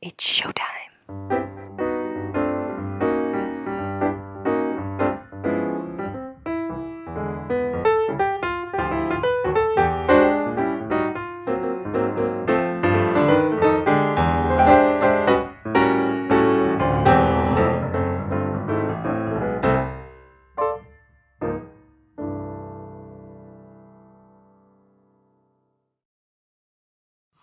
It's showtime.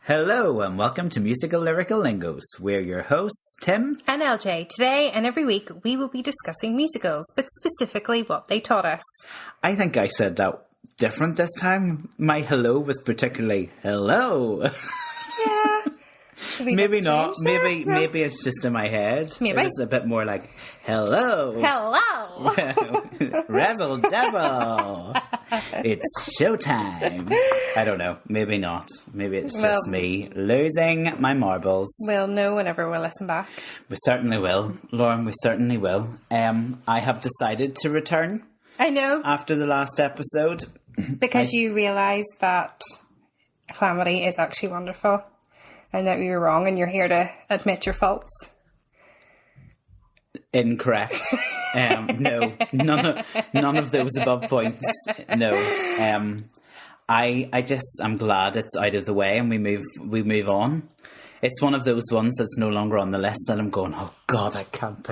Hello and welcome to Musical Lyrical Lingos. We're your hosts, Tim And LJ. Today and every week we will be discussing musicals, but specifically what they taught us. I think I said that different this time. My hello was particularly hello. Yeah. Maybe not. Maybe it's just in my head. Maybe. It was a bit more like hello. Hello. Razzle dazzle. It's showtime. I don't know. Maybe not. Maybe it's just me losing my marbles. We'll know whenever we listen back. We certainly will. Lauren, we certainly will. I have decided to return. I know. After the last episode. Because you realised that Calamity is actually wonderful. And that you were wrong and you're here to admit your faults. Incorrect. No, none of those above points. No. I'm glad it's out of the way and we move on. It's one of those ones that's no longer on the list that I'm going, oh God, I can't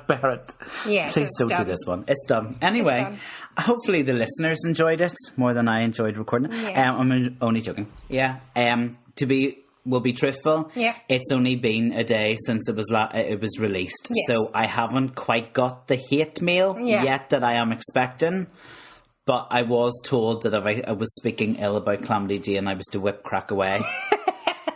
bear it. Yeah, Please don't do this one. It's done. Anyway, hopefully the listeners enjoyed it more than I enjoyed recording it. Yeah. I'm only joking. Yeah. We'll be truthful. Yeah. It's only been a day since it was released. Yes. So I haven't quite got the hate mail yet that I am expecting. But I was told that if I was speaking ill about Calamity Jane, I was to whip crack away.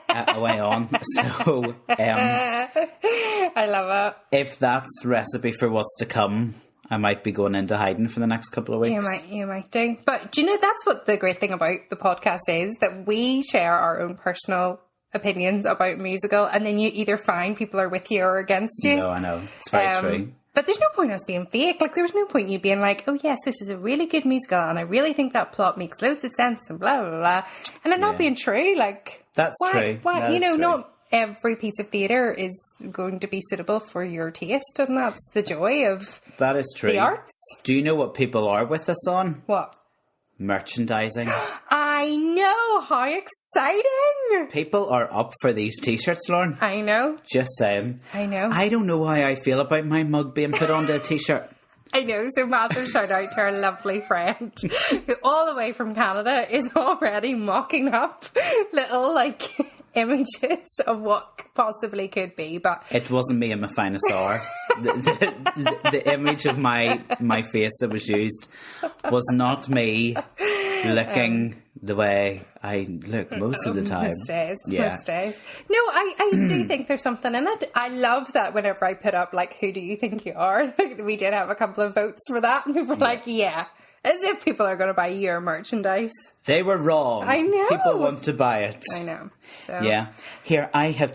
Away on. So I love it. If that's recipe for what's to come, I might be going into hiding for the next couple of weeks. You might do. But do you know, that's what the great thing about the podcast is, that we share our own personal opinions about musical, and then you either find people are with you or against you. No, I know. It's very true. But there's no point in us being fake. Like, there was no point in you being like, oh yes, this is a really good musical and I really think that plot makes loads of sense and blah, blah, blah. And it not being true. Like, that's true. Why, you know, not every piece of theatre is going to be suitable for your taste, and that's the joy of that is true. The arts. Do you know what people are with us on? What? Merchandising. I know, how exciting! People are up for these t-shirts, Lauren. I know. Just saying. I know. I don't know how I feel about my mug being put onto a t-shirt. I know, so massive shout out to our lovely friend who all the way from Canada is already mocking up little images of what possibly could be, but it wasn't me in my finest hour. The image of my face that was used was not me looking the way I look most of the time. Most days. No, I do think there's something in it. I love that whenever I put up, who do you think you are? We did have a couple of votes for that, and people were like, yeah. As if people are going to buy your merchandise. They were wrong. I know. People want to buy it. I know. So. Yeah. Here, I have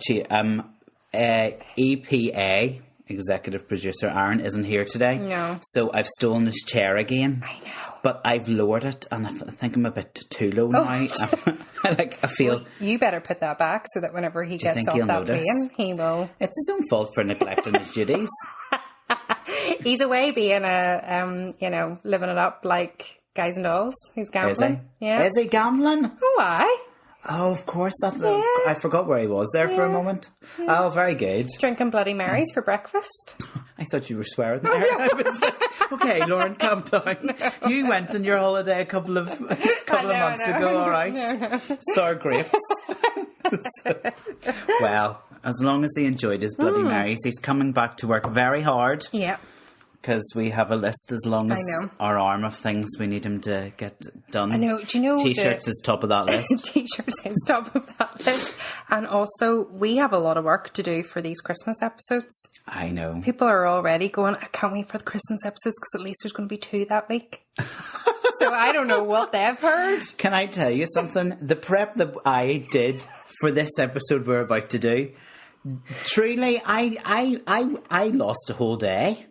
EPA, executive producer Aaron, isn't here today. No. So I've stolen his chair again. I know. But I've lowered it, and I think I'm a bit too low now. I feel... Well, you better put that back so that whenever he gets off that plane, he will... It's his own fault for neglecting his duties. He's away being living it up like Guys and Dolls. He's gambling. Is he? Yeah. Is he gambling? Oh, why? Oh, of course. I forgot where he was there for a moment. Yeah. Oh, very good. Drinking Bloody Marys for breakfast. I thought you were swearing there. Okay, Lauren, calm down. No. You went on your holiday a couple of months ago, all right? No. Sour grapes. Well, as long as he enjoyed his Bloody Marys, he's coming back to work very hard. Yeah. Because we have a list as long as our arm of things we need him to get done. I know. Do you know T-shirts is top of that list. T-shirts is top of that list. And also, we have a lot of work to do for these Christmas episodes. I know. People are already going, I can't wait for the Christmas episodes because at least there's going to be 2 that week. So I don't know what they've heard. Can I tell you something? The prep that I did for this episode we're about to do, truly, I lost a whole day.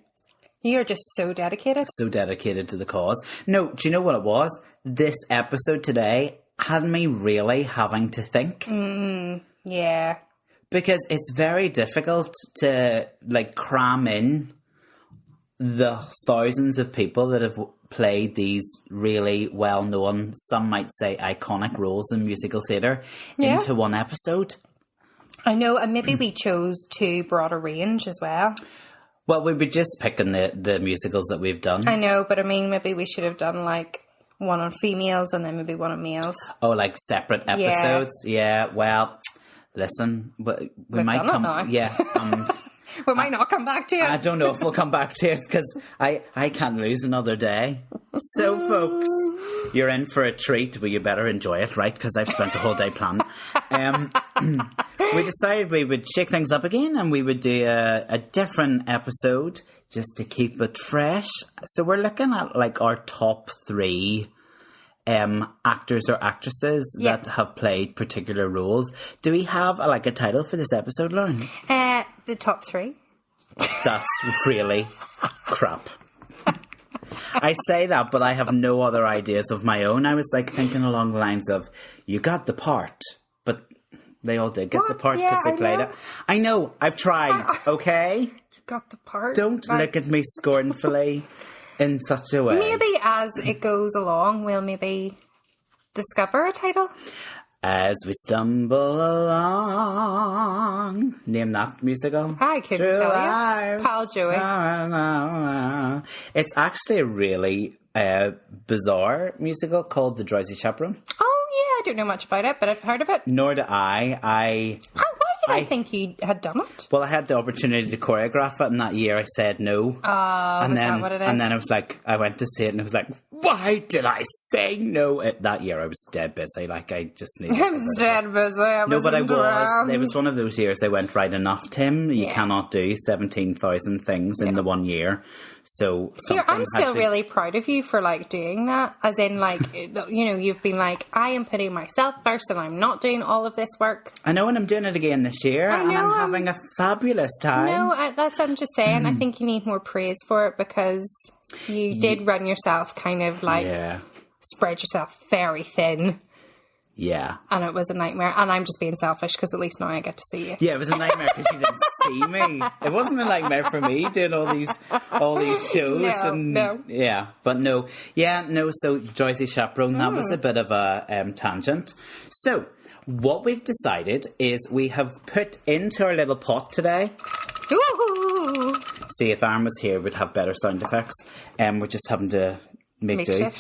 You're just so dedicated. So dedicated to the cause. No, do you know what it was? This episode today had me really having to think. Yeah. Because it's very difficult to, like, cram in the thousands of people that have played these really well-known, some might say iconic roles in musical theatre into one episode. I know, and maybe we chose too broad a range as well. Well, we were just picking the musicals that we've done. I know, but I mean, maybe we should have done, like, one on females and then maybe one on males. Oh, like separate episodes? Yeah, well, listen, we might come... Now. Yeah, and... We might not come back to it. I don't know if we'll come back to it because I can't lose another day. So, folks, you're in for a treat, but you better enjoy it, right? Because I've spent a whole day planning. We decided we would shake things up again and we would do a different episode just to keep it fresh. So we're looking at, like, our top 3 actors or actresses that have played particular roles. Do we have a title for this episode, Lauren? The top 3. That's really crap. I say that, but I have no other ideas of my own. I was thinking along the lines of, you got the part, but they all did get the part because they played it. I know, I've tried, okay? You got the part. Don't look at me scornfully in such a way. Maybe as it goes along, we'll maybe discover a title. As we stumble along. Name that musical. I couldn't tell you. Pal Joey. It's actually a really bizarre musical called The Drowsy Chaperone. Oh, yeah. I don't know much about it, but I've heard of it. Nor do I. I think you had done it. Well, I had the opportunity to choreograph it, and that year I said no. And then, that what it is? And then I was like, I went to see it, and I was like, why did I say no? That year I was dead busy. I just needed. I was dead busy. No, but I was. It was one of those years I went right enough, Tim. You cannot do 17,000 things in the 1 year. So I'm still really proud of you for doing that. As in, you've been I am putting myself first, and I'm not doing all of this work. I know, and I'm doing it again this year, and I'm having a fabulous time. No, I'm just saying. I think you need more praise for it because you did run yourself kind of spread yourself very thin. Yeah. And it was a nightmare. And I'm just being selfish because at least now I get to see you. Yeah, it was a nightmare because you didn't see me. It wasn't a nightmare for me doing all these shows. No. Yeah, but no. Yeah, no, so Drowsy Chaperone, that was a bit of a tangent. So, what we've decided is we have put into our little pot today... Ooh. See, if Aaron was here, we'd have better sound effects. We're just having to... Make do.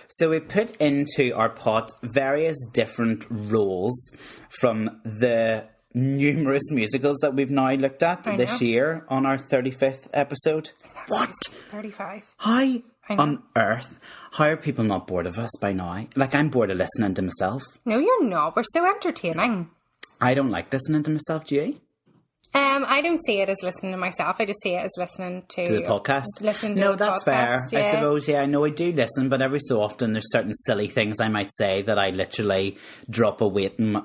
So we put into our pot various different roles from the numerous musicals that we've now looked at this year on our 35th episode. What? 35. How on earth? How are people not bored of us by now? I'm bored of listening to myself. No, you're not. We're so entertaining. I don't like listening to myself, do you? I don't see it as listening to myself. I just see it as listening to the podcast. That's fair. Yeah. I suppose, I know I do listen, but every so often there's certain silly things I might say that I literally drop a weight and,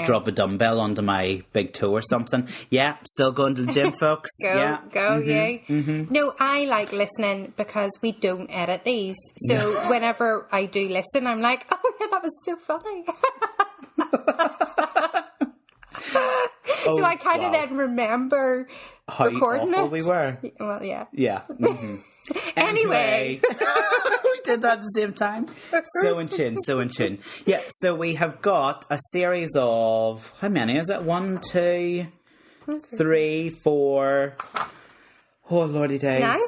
drop a dumbbell onto my big toe or something. Yeah, still going to the gym, folks. Go, Mm-hmm. No, I like listening because we don't edit these. So whenever I do listen, I'm like, oh yeah, that was so funny. So I kind of then remember how recording awful we were. Well, yeah. Yeah. Mm-hmm. Anyway. We did that at the same time. So in tune. Yeah, so we have got a series of, how many is it? 1, 2, 3, 4. Oh, lordy days. 9?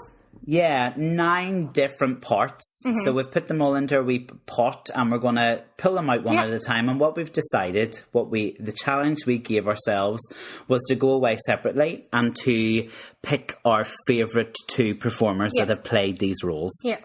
Yeah, 9 different parts. Mm-hmm. So we've put them all into a wee pot and we're going to pull them out one at a time. And what we've decided, the challenge we gave ourselves was to go away separately and to pick our favourite 2 performers that have played these roles. Yeah.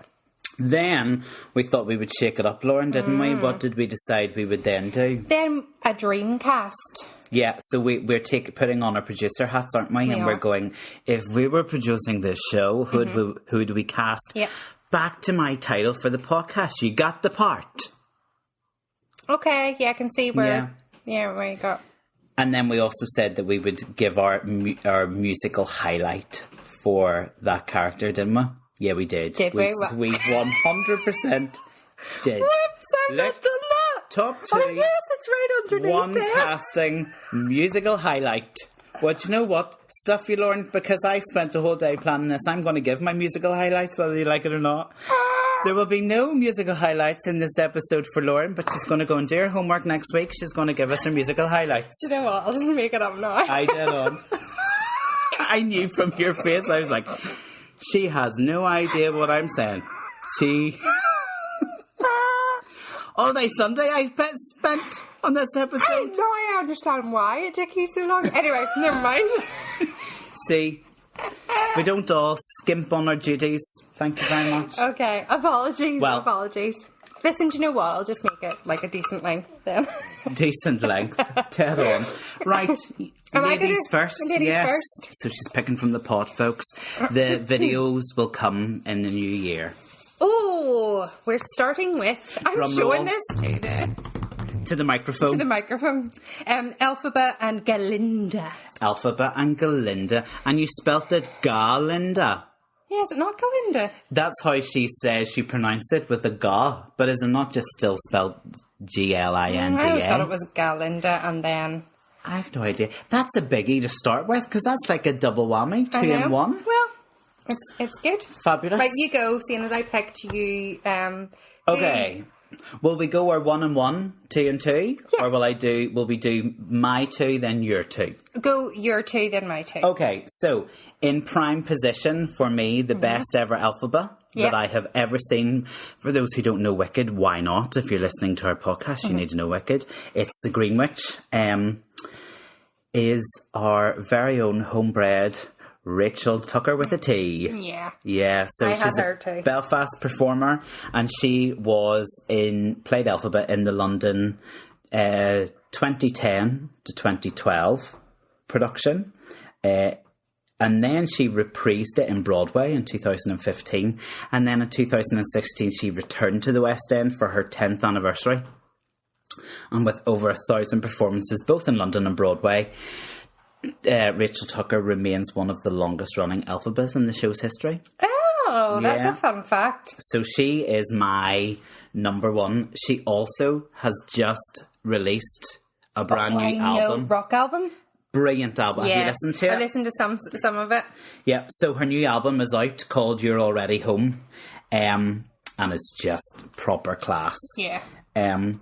Then we thought we would shake it up, Lauren, didn't we? What did we decide we would then do? Then a dream cast. Yeah, so we're putting on our producer hats, aren't we? And we're going, if we were producing this show, who do we cast? Yeah. Back to my title for the podcast. You got the part. Okay, I can see where you got. And then we also said that we would give our musical highlight for that character, didn't we? Yeah, we did. Did we? We 100% did. Whoops, I've not done that. top 2. Oh, yes, it's right underneath One there. casting musical highlight. Well, do you know what? Stuff you, Lauren, because I spent the whole day planning this, I'm going to give my musical highlights, whether you like it or not. There will be no musical highlights in this episode for Lauren, but she's going to go and do her homework next week. She's going to give us her musical highlights. Do you know what? I'll just make it up now. I did on. I knew from your face, I was like, she has no idea what I'm saying. She... All day Sunday I spent on this episode. Now I understand why it took you so long. Anyway, never mind. See, we don't all skimp on our duties. Thank you very much. Okay, apologies. Well- Apologies. Listen, do you know what? I'll just make it like a decent length then. Decent length. Dead on. Right. Am I Ladies gonna- first. ladies Yes. first? So she's picking from the pot, folks. The videos will come in the new year. Oh, we're starting with... I'm Drum showing roll. this To the microphone. to the microphone. Elphaba and Galinda. Alphaba and Galinda. And you spelt it Galinda. Yeah, is it not Galinda? That's how she says she pronounced it, with a ga. But is it not just still spelled Glinda? I always thought it was Galinda and then... I have no idea. That's a biggie to start with, because that's like a double whammy, 2 in 1. Well, it's good. Fabulous. Right, you go, seeing as I picked you. Okay. Will we go our 1 and 1, 2 and 2? Yeah. Or will we do my 2, then your 2? Go your 2, then my 2. Okay, so in prime position for me, the best ever Alphaba that I have ever seen. For those who don't know Wicked, why not? If you're listening to our podcast, you need to know Wicked. It's the Green Witch. Is our very own homebred Rachel Tucker with a T. Yeah. Yeah, so I had she's her a too. Belfast performer, and she played Elphaba in the London 2010 to 2012 production. And then she reprised it in Broadway in 2015. And then in 2016, she returned to the West End for her 10th anniversary. And with over 1,000 performances, both in London and Broadway, Rachel Tucker remains one of the longest running Elphabas in the show's history. Oh, that's Yeah. a fun fact. So she is my number 1. She also has just released a brand new album. Rock album? Brilliant album. Yeah. Have you listened to it? I listened to some of it. Yeah, so her new album is out called You're Already Home. And it's just proper class. Yeah. And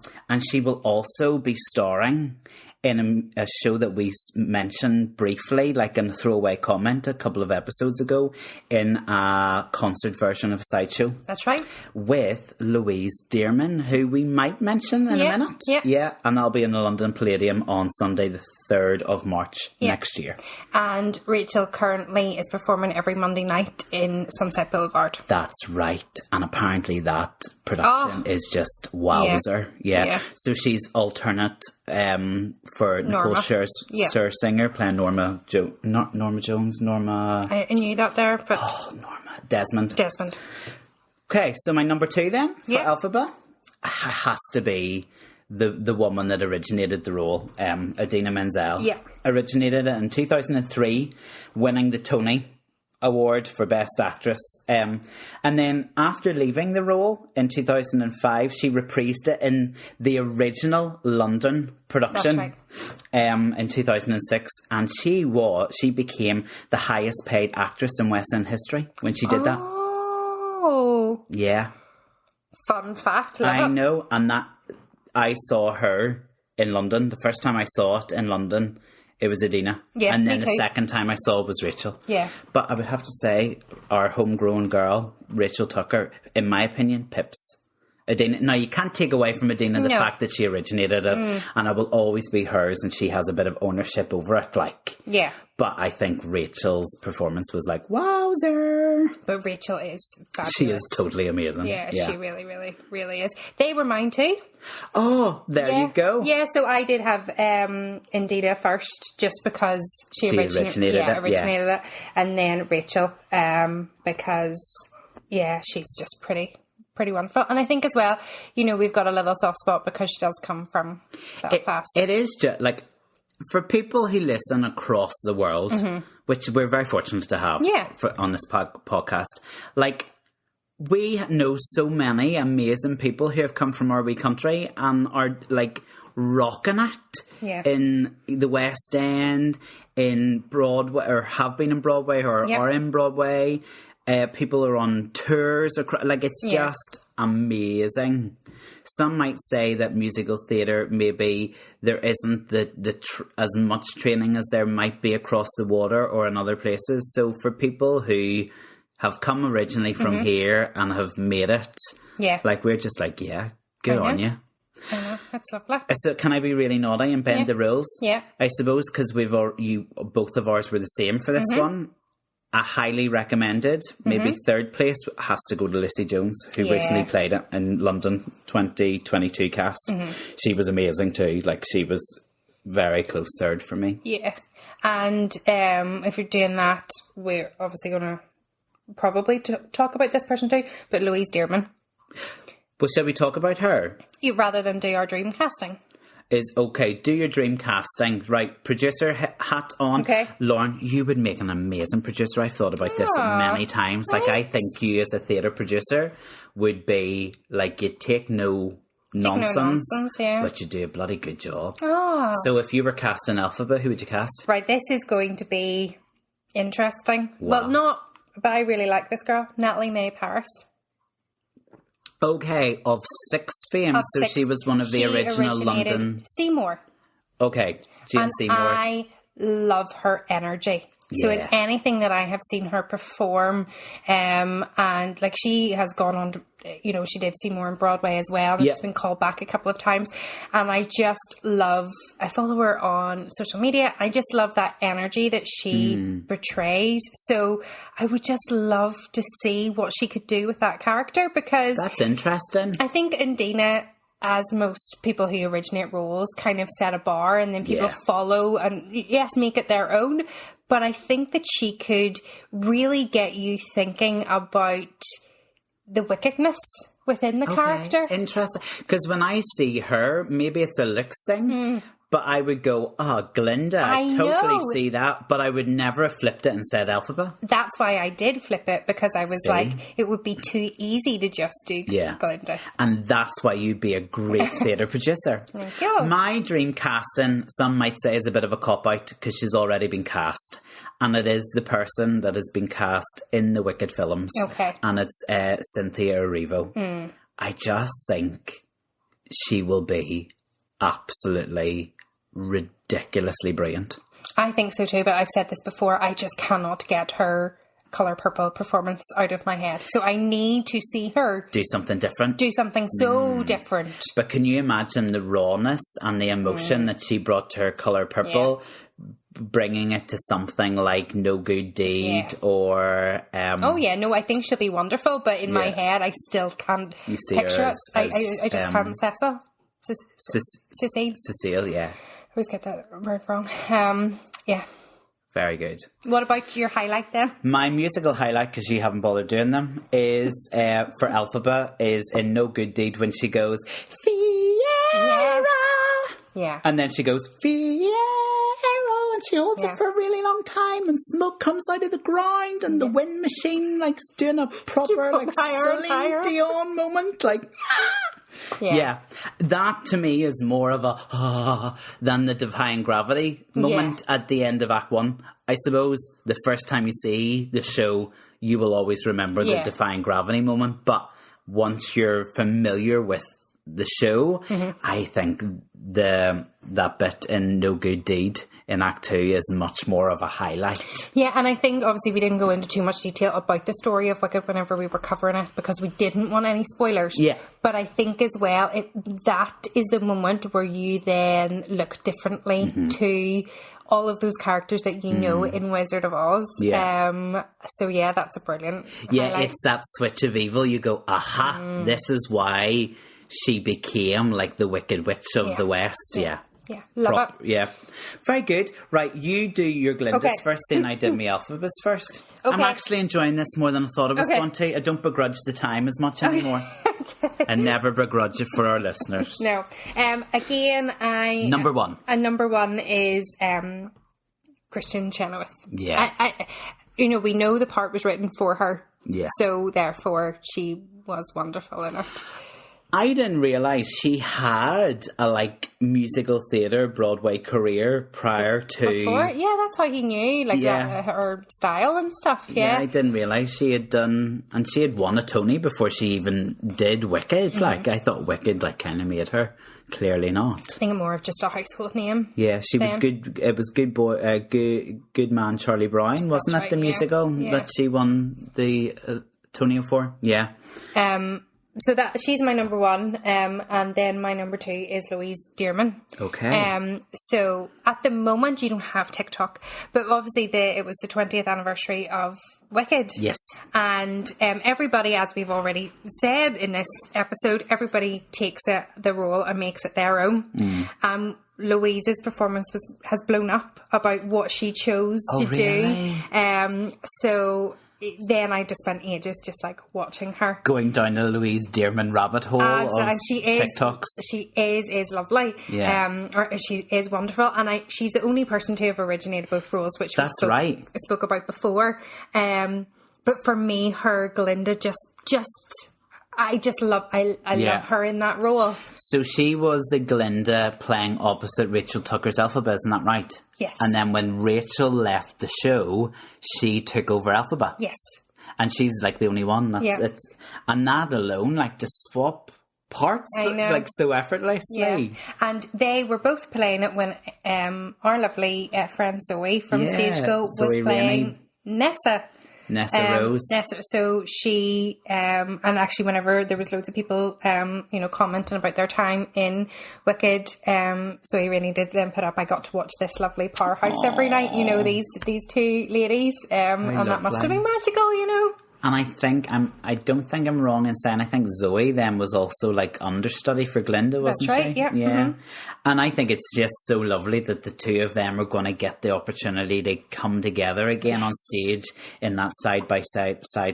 she will also be starring in a show that we mentioned briefly, like in a throwaway comment a couple of episodes ago, in a concert version of Sideshow. That's right. With Louise Dearman, who we might mention in a minute. Yeah. And I'll be in the London Palladium on Sunday the 3rd of March next year. And Rachel currently is performing every Monday night in Sunset Boulevard. That's right. And apparently that production is just wowzer. Yeah. So she's alternate for Nicole Scherzinger playing Norma Jones. I knew that there, but... Oh, Norma. Desmond. Okay, so my number 2 then for Elphaba has to be the woman that originated the role, Idina Menzel. Yeah. Originated it in 2003, winning the Tony Award for Best Actress. And then after leaving the role in 2005, she reprised it in the original London production. That's right. In 2006, and she became the highest paid actress in West End history when she did that. Oh. Yeah. Fun fact. I know, and that I saw her in London. The first time I saw it in London, it was Idina. Yeah, and then me the too. second time I saw it was Rachel. Yeah. But I would have to say, our homegrown girl, Rachel Tucker, in my opinion, pips Idina. Now, you can't take away from Idina the fact that she originated it, and it will always be hers, and she has a bit of ownership over it. Yeah. But I think Rachel's performance was like, wowzer. But Rachel is fabulous. She is totally amazing. Yeah, she really, really, really is. They were mine too. Oh, there you go. Yeah, so I did have Indira first just because she originated it. And then Rachel because, she's just pretty wonderful. And I think as well, we've got a little soft spot because she does come from Belfast. It is just like, for people who listen across the world, which we're very fortunate to have on this podcast, like, we know so many amazing people who have come from our wee country and are like rocking it in the West End, in Broadway, or have been in Broadway, or are in Broadway. People are on tours, like it's just amazing. Some might say that musical theatre, maybe there isn't as much training as there might be across the water or in other places. So for people who have come originally from here and have made it, like we're just like, good on you. I know, that's lovely. So can I be really naughty and bend the rules? Yeah. I suppose because both of ours were the same for this one. I highly recommended. Maybe third place has to go to Lucy Jones, who recently played it in London 2022 cast. She was amazing too. Like, she was very close third for me. Yeah. And if you're doing that, we're obviously going to probably talk about this person too, but Louise Dearman. But shall we talk about her? Rather than do our dream casting. Is okay, do your dream casting. Right, producer hat on. Okay. Lauren, you would make an amazing producer. I've thought about this many times. Like, I think you as a theatre producer would be, like, you'd take no nonsense, but you do a bloody good job. Oh. So if you were casting Alphabet, who would you cast? Right, this is going to be interesting. Wow. Well, but I really like this girl, Natalie May Paris. Okay, of Six fame. So she was one of the original London. Seymour. Okay, Jane Seymour. I love her energy. So in anything that I have seen her perform, and like she has gone on to, she did Seymour on Broadway as well, and she's been called back a couple of times. And I follow her on social media. I just love that energy that she portrays. So I would just love to see what she could do with that character, because that's interesting. I think Indina, as most people who originate roles, kind of set a bar and then people follow and make it their own. But I think that she could really get you thinking about the wickedness within the character. Interesting. Because when I see her, maybe it's a looks thing, but I would go, Glinda, I totally see that, but I would never have flipped it and said Alphabet. That's why I did flip it, because I was like, it would be too easy to just do Glinda. And that's why you'd be a great theatre producer. Thank you. My dream casting, some might say, is a bit of a cop-out because she's already been cast. And it is the person that has been cast in the Wicked films. Okay. And it's Cynthia Erivo. I just think she will be absolutely ridiculously brilliant. I think so too, but I've said this before, I just cannot get her Colour Purple performance out of my head. So I need to see her do something different. Do something so different. But can you imagine the rawness and the emotion that she brought to her Colour Purple, bringing it to something like No Good Deed or... I think she'll be wonderful, but in my head I still can't picture it. I just can't. Cecile, yeah. I always get that word wrong. Very good. What about your highlight then? My musical highlight, because you haven't bothered doing them, is for Alphabet, is in No Good Deed when she goes, Fiera! Yeah. And then she goes, Fiera! And she holds it for a really long time, and smoke comes out of the ground, and the wind machine like is doing a proper like Celine Dion moment, like that to me is more of a than the Defying Gravity moment at the end of Act 1. I suppose the first time you see the show, you will always remember the Defying Gravity moment, but once you're familiar with the show, I think that bit in No Good Deed in Act 2 is much more of a highlight. Yeah, and I think obviously we didn't go into too much detail about the story of Wicked whenever we were covering it because we didn't want any spoilers. Yeah. But I think as well, that is the moment where you then look differently to all of those characters that you know in Wizard of Oz. Yeah. So yeah, that's a brilliant highlight. It's that switch of evil. You go, aha, this is why she became like the Wicked Witch of the West. Yeah. Yeah, love it. Yeah, very good. Right, you do your Glindas first, and I did my Alphabets first. Okay. I'm actually enjoying this more than I thought I was going to. I don't begrudge the time as much anymore. I never begrudge it for our listeners. No. Again, Number one. And number one is Christian Chenoweth. Yeah. We know the part was written for her. Yeah. So therefore, she was wonderful in it. I didn't realise she had a musical theatre Broadway career prior to... Before? Yeah, that's how he knew, that, her style and stuff, yeah. I didn't realise she had done... And she had won a Tony before she even did Wicked. Mm-hmm. I thought Wicked, kind of made her. Clearly not. I think more of just a household name. Yeah, she was good. It was Good Man Charlie Brown, wasn't it? Right, the musical that she won the Tony for? Yeah. So she's my number one, and then my number two is Louise Dearman. Okay. So at the moment you don't have TikTok, but obviously it was the 20th anniversary of Wicked. Yes. And everybody, as we've already said in this episode, everybody takes the role and makes it their own. Louise's performance has blown up about what she chose to do. So then I just spent ages just watching her. Going down the Louise Dearman rabbit hole and she is, TikToks. She is lovely. Yeah. Or she is wonderful. And she's the only person to have originated both roles, which That's right. spoke about before. But for me, her Glinda I love her in that role. So she was the Glinda playing opposite Rachel Tucker's Elphaba, isn't that right? Yes. And then when Rachel left the show, she took over Elphaba. Yes. And she's the only one. And that alone, to swap parts, so effortlessly. Yeah. And they were both playing it when our lovely friend Zoe from Stage Go was playing Nessa. Nessa Rose. So she, and actually whenever there was loads of people, commenting about their time in Wicked, so he really did then put up, I got to watch this lovely powerhouse every night, these two ladies, and that must have been magical, And I don't think I'm wrong in saying I think Zoe then was also understudy for Glinda, wasn't she? That's right, yeah. Mm-hmm. And I think it's just so lovely that the two of them are going to get the opportunity to come together again on stage in that side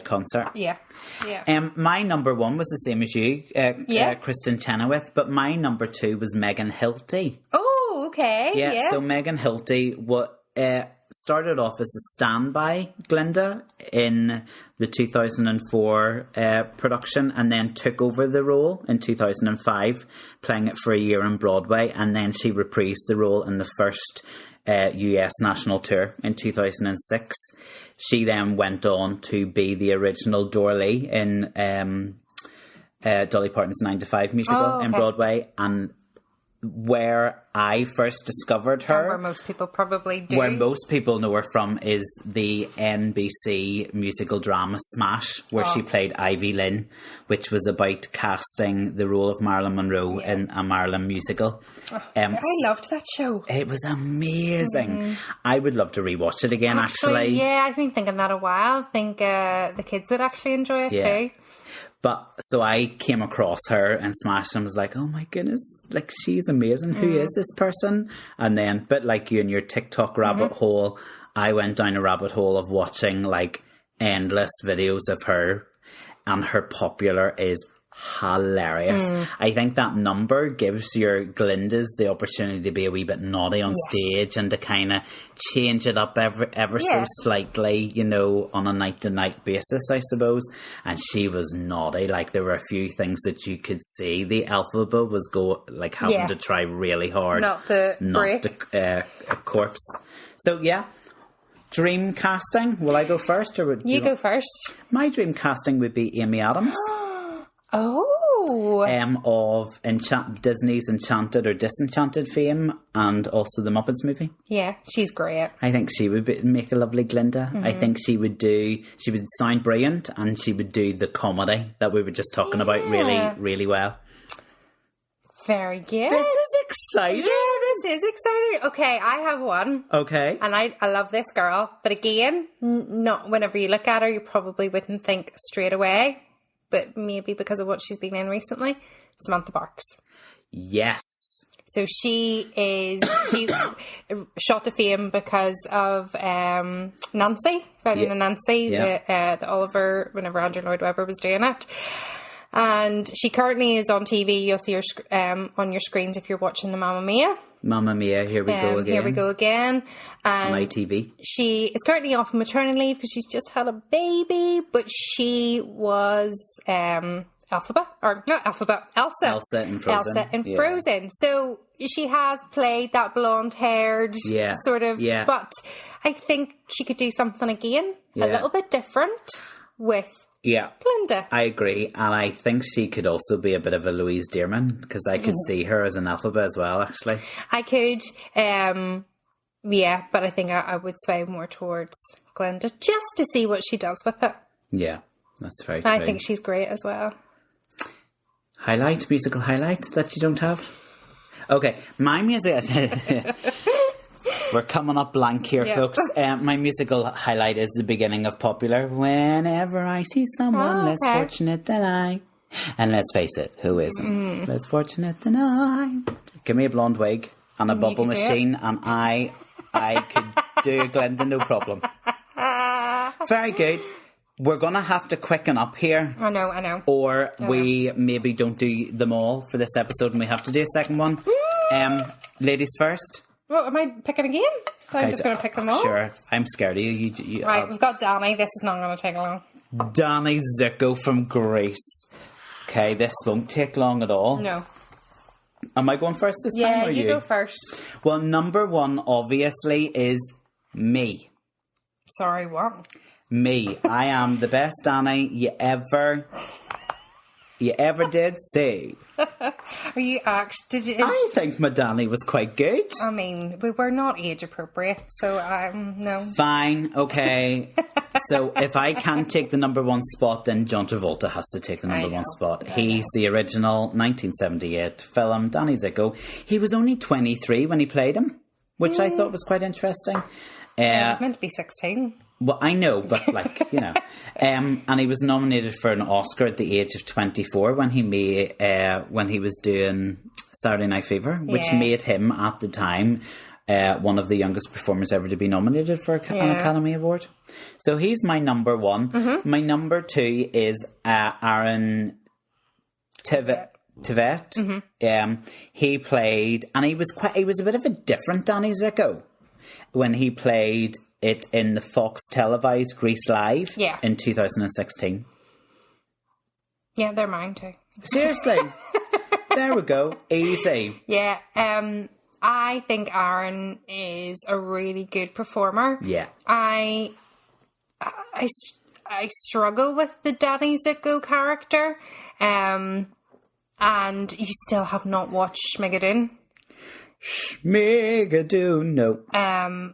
concert. Yeah. My number one was the same as you, Kristen Chenoweth, but my number two was Megan Hilty. Oh, okay. Yeah. So Megan Hilty, started off as a standby Glinda in the 2004 production and then took over the role in 2005, playing it for a year on Broadway, and then she reprised the role in the first US national tour in 2006. She then went on to be the original Dorothy in Dolly Parton's 9 to 5 musical in Broadway, and where I first discovered her, where most people probably do, where most people know her from, is the NBC musical drama Smash, where she played Ivy Lynn, which was about casting the role of Marilyn Monroe in a Marilyn musical. I loved that show. It was amazing. I would love to rewatch it again, actually. Yeah, I've been thinking that a while. I think the kids would actually enjoy it too. But so I came across her and Smash and was like, oh my goodness, she's amazing. Who is this person? And then, but like you in your TikTok rabbit hole, I went down a rabbit hole of watching endless videos of her, and her popular is hilarious. I think that number gives your Glindas the opportunity to be a wee bit naughty on stage and to kind of change it up ever so slightly, on a night to night basis, I suppose. And she was naughty. There were a few things that you could see. The Elphaba was having to try really hard not to a corpse. So dream casting. Will I go first, or would you go first? My dream casting would be Amy Adams. Of Disney's Enchanted or Disenchanted fame, and also the Muppets movie. Yeah, she's great. I think she would make a lovely Glinda. I think she would sound brilliant, and she would do the comedy that we were just talking about really, really well. Very good. This is exciting. Yeah, this is exciting. Okay, I have one. Okay. And I love this girl, but again, not whenever you look at her, you probably wouldn't think straight away. But maybe because of what she's been in recently, Samantha Barks. Yes. So she shot to fame because of Nancy, Finding a Nancy, the Oliver, whenever Andrew Lloyd Webber was doing it. And she currently is on TV. You'll see her on your screens if you're watching the Mamma Mia Mamma Mia, here we go again. Here we go again. On ITV. She is currently off on maternity leave because she's just had a baby, but she was Elsa in Frozen. Elsa in Frozen. So she has played that blonde-haired sort of, but I think she could do something again, a little bit different with Glinda. I agree, and I think she could also be a bit of a Louise Dearman, because I could see her as an Elphaba as well, actually. I could, but I think I would sway more towards Glinda, just to see what she does with it. Yeah, that's very true. I think she's great as well. Musical highlight that you don't have? Okay, my music... We're coming up blank here, folks. My musical highlight is the beginning of Popular. Whenever I see someone less fortunate than I... And let's face it, who isn't less fortunate than I? Give me a blonde wig and a bubble machine and I could do Glinda, no problem. Very good. We're going to have to quicken up here. I know. Or we maybe don't do them all for this episode and we have to do a second one. Ladies first. Well, am I picking again? I'm just going to pick them all. Sure. I'm scared of you. Right, we've got Danny. This is not going to take long. Danny Zuko from Greece. Okay, this won't take long at all. No. Am I going first this time? Yeah, you go first. Well, number one, obviously, is me. Sorry, what? Me. I am the best Danny you ever did see. Are you actually... I think my Danny was quite good. I mean, we were not age appropriate, so no. Fine, okay. So if I can't take the number one spot, then John Travolta has to take the number one spot. He's the original 1978 film, Danny Zuko. He was only 23 when he played him, which I thought was quite interesting. He was meant to be 16. Well, I know, but and he was nominated for an Oscar at the age of 24 when he was doing Saturday Night Fever, which made him at the time one of the youngest performers ever to be nominated for an Academy Award. So he's my number one. Mm-hmm. My number two is Aaron Tveit. Mm-hmm. He played, and he was a bit of a different Danny Zuko when he played it in the Fox televised Grease Live in 2016. Yeah, they're mine too. Seriously. There we go. Easy. Yeah. I think Aaron is a really good performer. Yeah. I struggle with the Danny Zuko character. And you still have not watched Schmigadoon. Schmigadoon, no.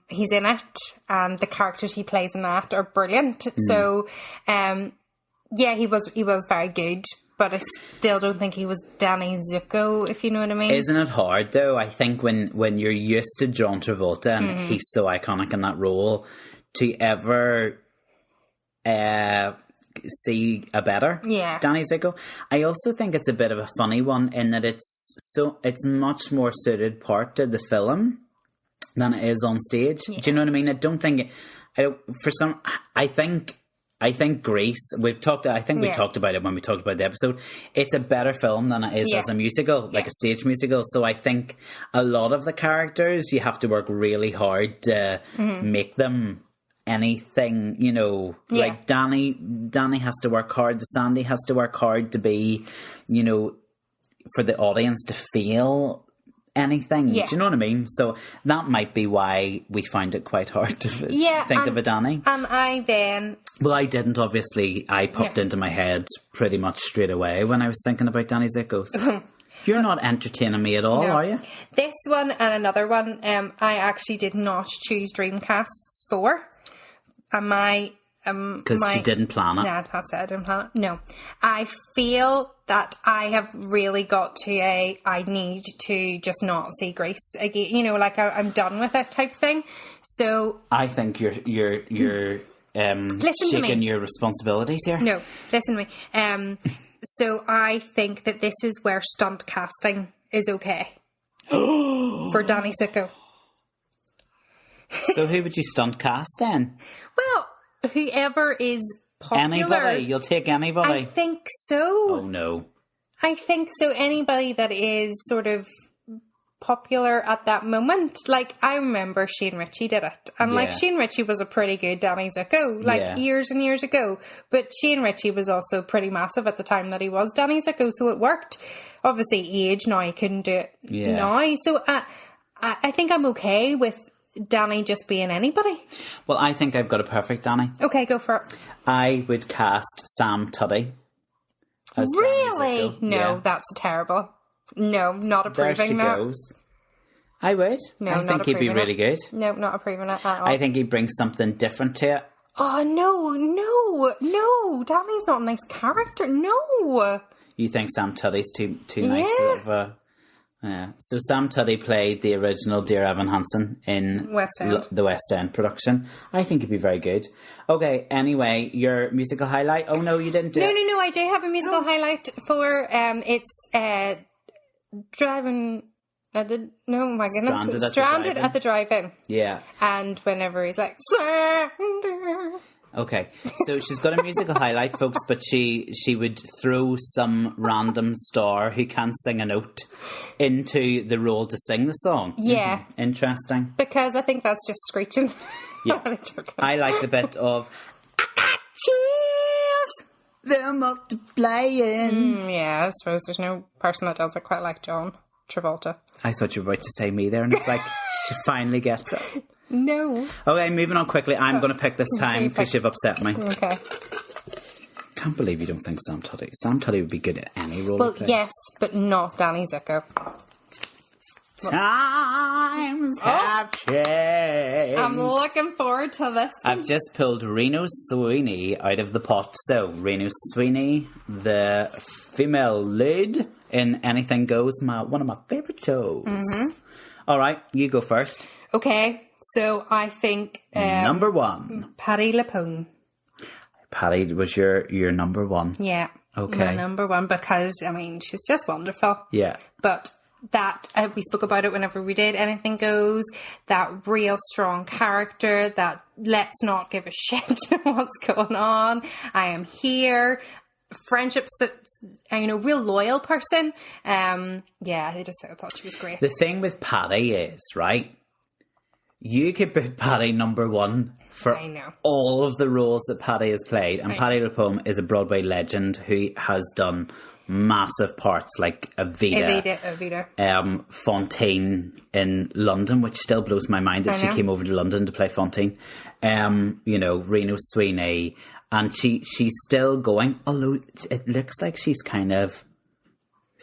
He's in it, and the characters he plays in that are brilliant. So, he was very good, but I still don't think he was Danny Zuko, if you know what I mean. Isn't it hard though? I think when you're used to John Travolta and he's so iconic in that role, to ever see a better Danny Zuko. I also think it's a bit of a funny one in that it's much more suited part to the film than it is on stage. Do you know what I mean? I think Grease, we talked about it when we talked about the episode. It's a better film than it is as a musical, like a stage musical. So I think a lot of the characters, you have to work really hard to make them anything, like Danny has to work hard, the Sandy has to work hard to be, for the audience to feel anything. Do you know what I mean? So that might be why we find it quite hard to think of a Danny. And I then... Well, I didn't, obviously. I popped into my head pretty much straight away when I was thinking about Danny Zuko. You're not entertaining me at all, are you? This one and another one, I actually did not choose Dreamcasts for. Because she didn't plan it. Yeah, that's it. I didn't plan it. No. I feel that I have really got to I need to just not see Grease again. I'm done with it type thing. So I think you're shaking your responsibilities here. No, listen to me. So I think that this is where stunt casting is okay for Danny Zuko. So who would you stunt cast then? Well, whoever is popular. Anybody? You'll take anybody? I think so. Oh, no. I think so. Anybody that is sort of popular at that moment. Like, I remember Shane Ritchie did it. And, like, Yeah. Shane Ritchie was a pretty good Danny Zuko, like, Yeah. years and years ago. But Shane Ritchie was also pretty massive at the time that he was Danny Zuko, so it worked. Obviously, age, now he couldn't do it now. So, I think I'm okay with Danny just being anybody. Well, I think I've got a perfect Danny. Okay, go for it. I would cast Sam Tuddy as Danny Really? Zuko. No, Yeah. that's terrible. No, not There approving she that. goes. I would. No, I not think he'd be approving really good. No, not approving it at all. I think he'd bring something different to it. Oh, no. Danny's not a nice character. No. You think Sam Tuddy's too nice Yeah. of a... Yeah. So Sam Tuddy played the original Dear Evan Hansen in West End. the West End production. I think it'd be very good. Okay, anyway, your musical highlight. Oh no, you didn't do it. No, I do have a musical highlight for, it's driving at the, no, my goodness. Stranded at the Drive-In. at the drive-in. Yeah. And whenever he's like, surrender. Okay, so she's got a musical highlight, folks, but she would throw some random star who can't sing a note into the role to sing the song. Yeah. Interesting. Because I think that's just screeching. Yeah. I'm joking. I like the bit of, I got chills, they're multiplying. Yeah, I suppose there's no person that does it quite like John Travolta. I thought you were about to say me there, and it's like, she finally gets it. No. Okay, moving on quickly. I'm going to pick this time You because pick. you've upset me. Okay. Can't believe you don't think Sam Tuddy. Sam Tuddy would be good at any role. Well, he played. yes, but not Danny Zuko. Times have changed. I'm looking forward to this. I've just pulled Reno Sweeney out of the pot. So, Reno Sweeney, the female lead in Anything Goes, one of my favourite shows. Mm-hmm. All right, you go first. Okay, so I think Number one. Patti LuPone. Patty was your number one. Yeah. Okay. My number one, because, I mean, she's just wonderful. Yeah. But that, we spoke about it whenever we did Anything Goes, that real strong character, that let's not give a shit what's going on. I am here. Friendships that, real loyal person. I thought she was great. The thing with Patty is, right, you could put Patty number one for I know. all of the roles that Patty has played. And Patti LuPone is a Broadway legend who has done massive parts like Evita. Fontaine in London, which still blows my mind that she came over to London to play Fontaine. Reno Sweeney. And she's still going, although it looks like she's kind of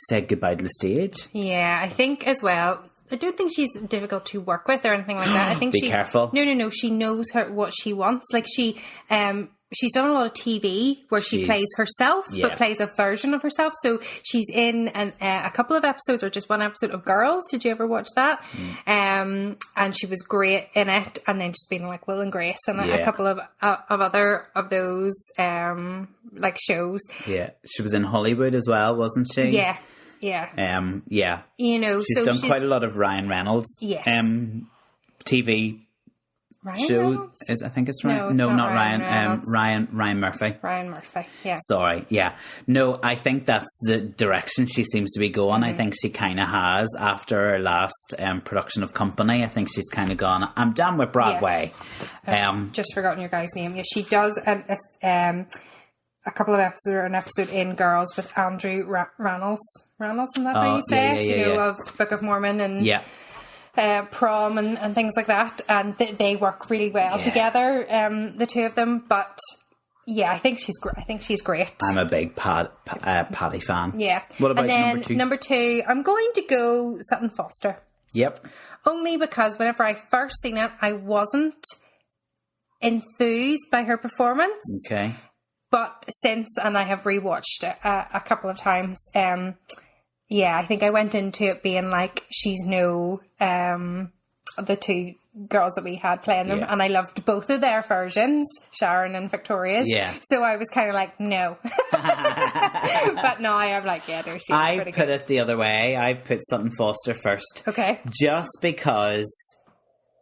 said goodbye to the stage. Yeah, I think as well. I don't think she's difficult to work with or anything like that. I think Be careful. No. She knows what she wants. Like she's done a lot of TV where she plays herself, but plays a version of herself. So she's in a couple of episodes, or just one episode of Girls. Did you ever watch that? And she was great in it. And then she's been like Will and Grace and a couple of other of those like shows. Yeah, she was in Hollywood as well, wasn't she? Yeah. Yeah. She's so done quite a lot of Ryan Reynolds. Yes. TV Ryan show. Reynolds? I think it's No, Ryan. it's No, not not Ryan Ryan. Reynolds. Ryan Murphy. Ryan Murphy. Yeah. Sorry. Yeah. No, I think that's the direction she seems to be going. I think she kind of has after her last production of Company. I think she's kind of gone, I'm done with Broadway. Just forgotten your guy's name. Yeah, she does a couple of episodes, or an episode in Girls with Andrew Rannells. Rannells, isn't that how you say it? Of Book of Mormon and Prom and things like that. And they work really well together, the two of them. But yeah, I think she's great. I'm a big Patty fan. Yeah. What about and then number two? Number two, I'm going to go Sutton Foster. Yep. Only because whenever I first seen it, I wasn't enthused by her performance. Okay. But since, and I have rewatched it a couple of times, I think I went into it being like, she's no, the two girls that we had playing them, and I loved both of their versions, Sharon and Victoria's. Yeah. So I was kind of like, no. But now I am like, no, she's pretty good. I've put it the other way. I've put Sutton Foster first. Okay. Just because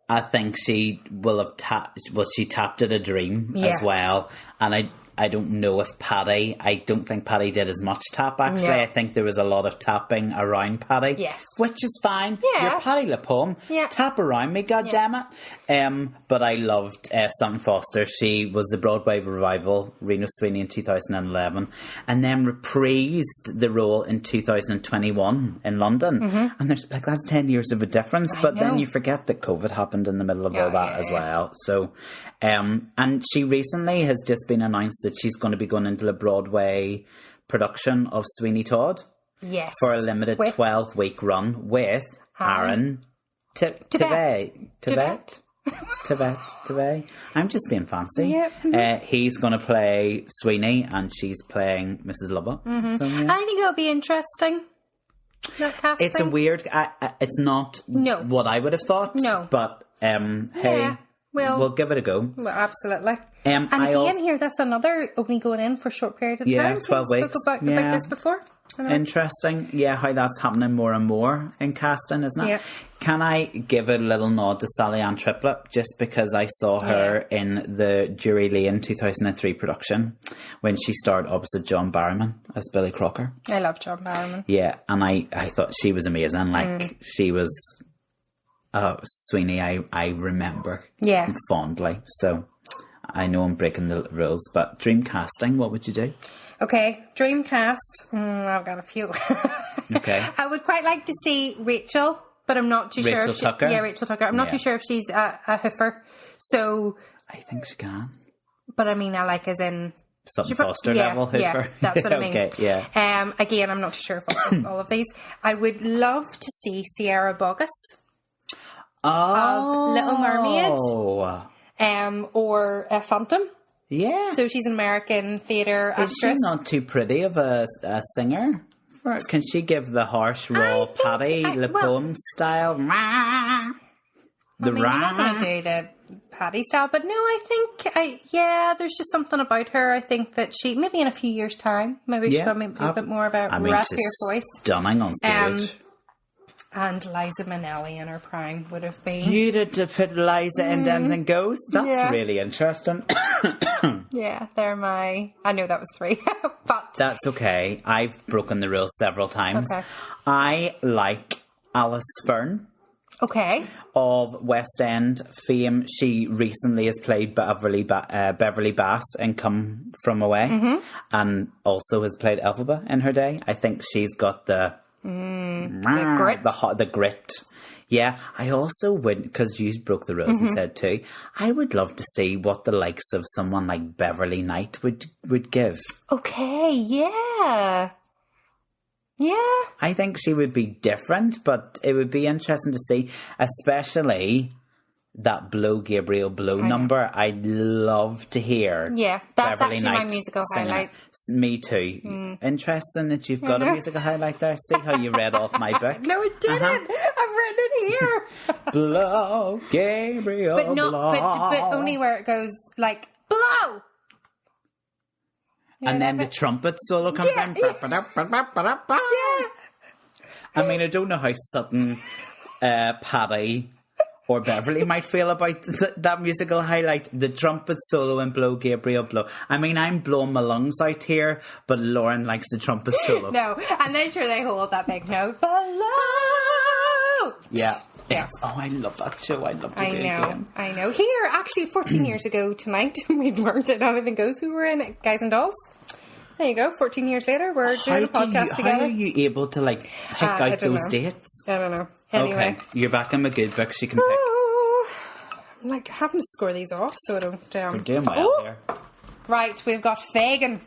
I think she will have she tapped at a dream as well. And I don't know if I don't think Paddy did as much tap, actually. No. I think there was a lot of tapping around Paddy. Yes. Which is fine. Yeah. You're Paddy LaPome. Yeah. Tap around me, goddammit. But I loved Sutton Foster. She was the Broadway revival, Reno Sweeney in 2011, and then reprised the role in 2021 in London. Mm-hmm. And there's that's 10 years of a difference. But then you forget that COVID happened in the middle of all that as well. So, and she recently has just been announced that she's going to be going into a Broadway production of Sweeney Todd. Yes. For a limited 12-week run with Aaron Tveit. I'm just being fancy. Yep. Mm-hmm. He's going to play Sweeney and she's playing Mrs. Lubbock. Mm-hmm. So, yeah. I think it'll be interesting. That casting. It's a weird... it's not what I would have thought. No. But, hey, we'll give it a go. Well, absolutely. And again, here, that's another only going in for a short period of time. Yeah, 12 weeks. Spoke about this before. Interesting. Yeah, how that's happening more and more in casting, isn't it? Yeah. Can I give a little nod to Sally Ann Triplett, just because I saw her in the Drury Lane 2003 production when she starred opposite John Barrowman as Billy Crocker. I love John Barrowman. Yeah, and I thought she was amazing. Like, she was Sweeney, I remember fondly. So I know I'm breaking the rules, but dream casting, what would you do? Okay, dream cast. I've got a few. Okay. I would quite like to see Rachel, but I'm not too sure. Rachel Tucker? Yeah, Rachel Tucker. I'm not too sure if she's a hoofer. So I think she can. But I mean, I like as in Sutton Foster level hoofer. Yeah, that's what I mean. Okay, yeah. Again, I'm not too sure of all of these. I would love to see Sierra Boggess of Little Mermaid, or Phantom. Yeah. So she's an American theatre actress. Is she not too pretty of a singer? Can she give the harsh, raw Paddy LaPome style? I'm not going to do the Paddy style, but no, I think, there's just something about her. I think that she, maybe in a few years' time, maybe she's going to be a bit more about raspier voice. Stunning on stage. And Liza Minnelli in her prime would have been. You'd have to put Liza in Anything Goes? That's really interesting. Yeah, they're I know that was 3, but... That's okay. I've broken the rules several times. Okay. I like Alice Fern. Okay. Of West End fame. She recently has played Beverly Bass in Come From Away, and also has played Elphaba in her day. I think she's got the grit. The grit. Yeah, I also would, because you broke the rules and said too, I would love to see what the likes of someone like Beverly Knight would give. Okay, yeah. Yeah. I think she would be different, but it would be interesting to see, especially that Blow Gabriel Blow number. I'd love to hear. Yeah, that's Beverly actually Knight my musical highlight. Me too. Interesting that you've got a musical highlight there. See how you read off my book? No, it didn't. I've written it here. Blow Gabriel Blow. But only where it goes like, blow! And then the trumpet solo comes in. Yeah. I mean, I don't know how Sutton, Paddy, or Beverly might feel about that musical highlight. The trumpet solo in Blow Gabriel Blow. I mean, I'm blowing my lungs out here, but Lauren likes the trumpet solo. No, and then sure they hold that big note. Below. Yeah. Yeah. I love that show. I'd love to do it again. I know. Here, actually, 14 years ago tonight, we weren't in Anything Goes. We were in it, Guys and Dolls. There you go. 14 years later, we're doing a podcast together. How are you able to pick out those dates? I don't know. Anyway. Okay. You're back in my good books. You can pick. I'm having to score these off so I don't... We're doing well here. Right, we've got Fagin.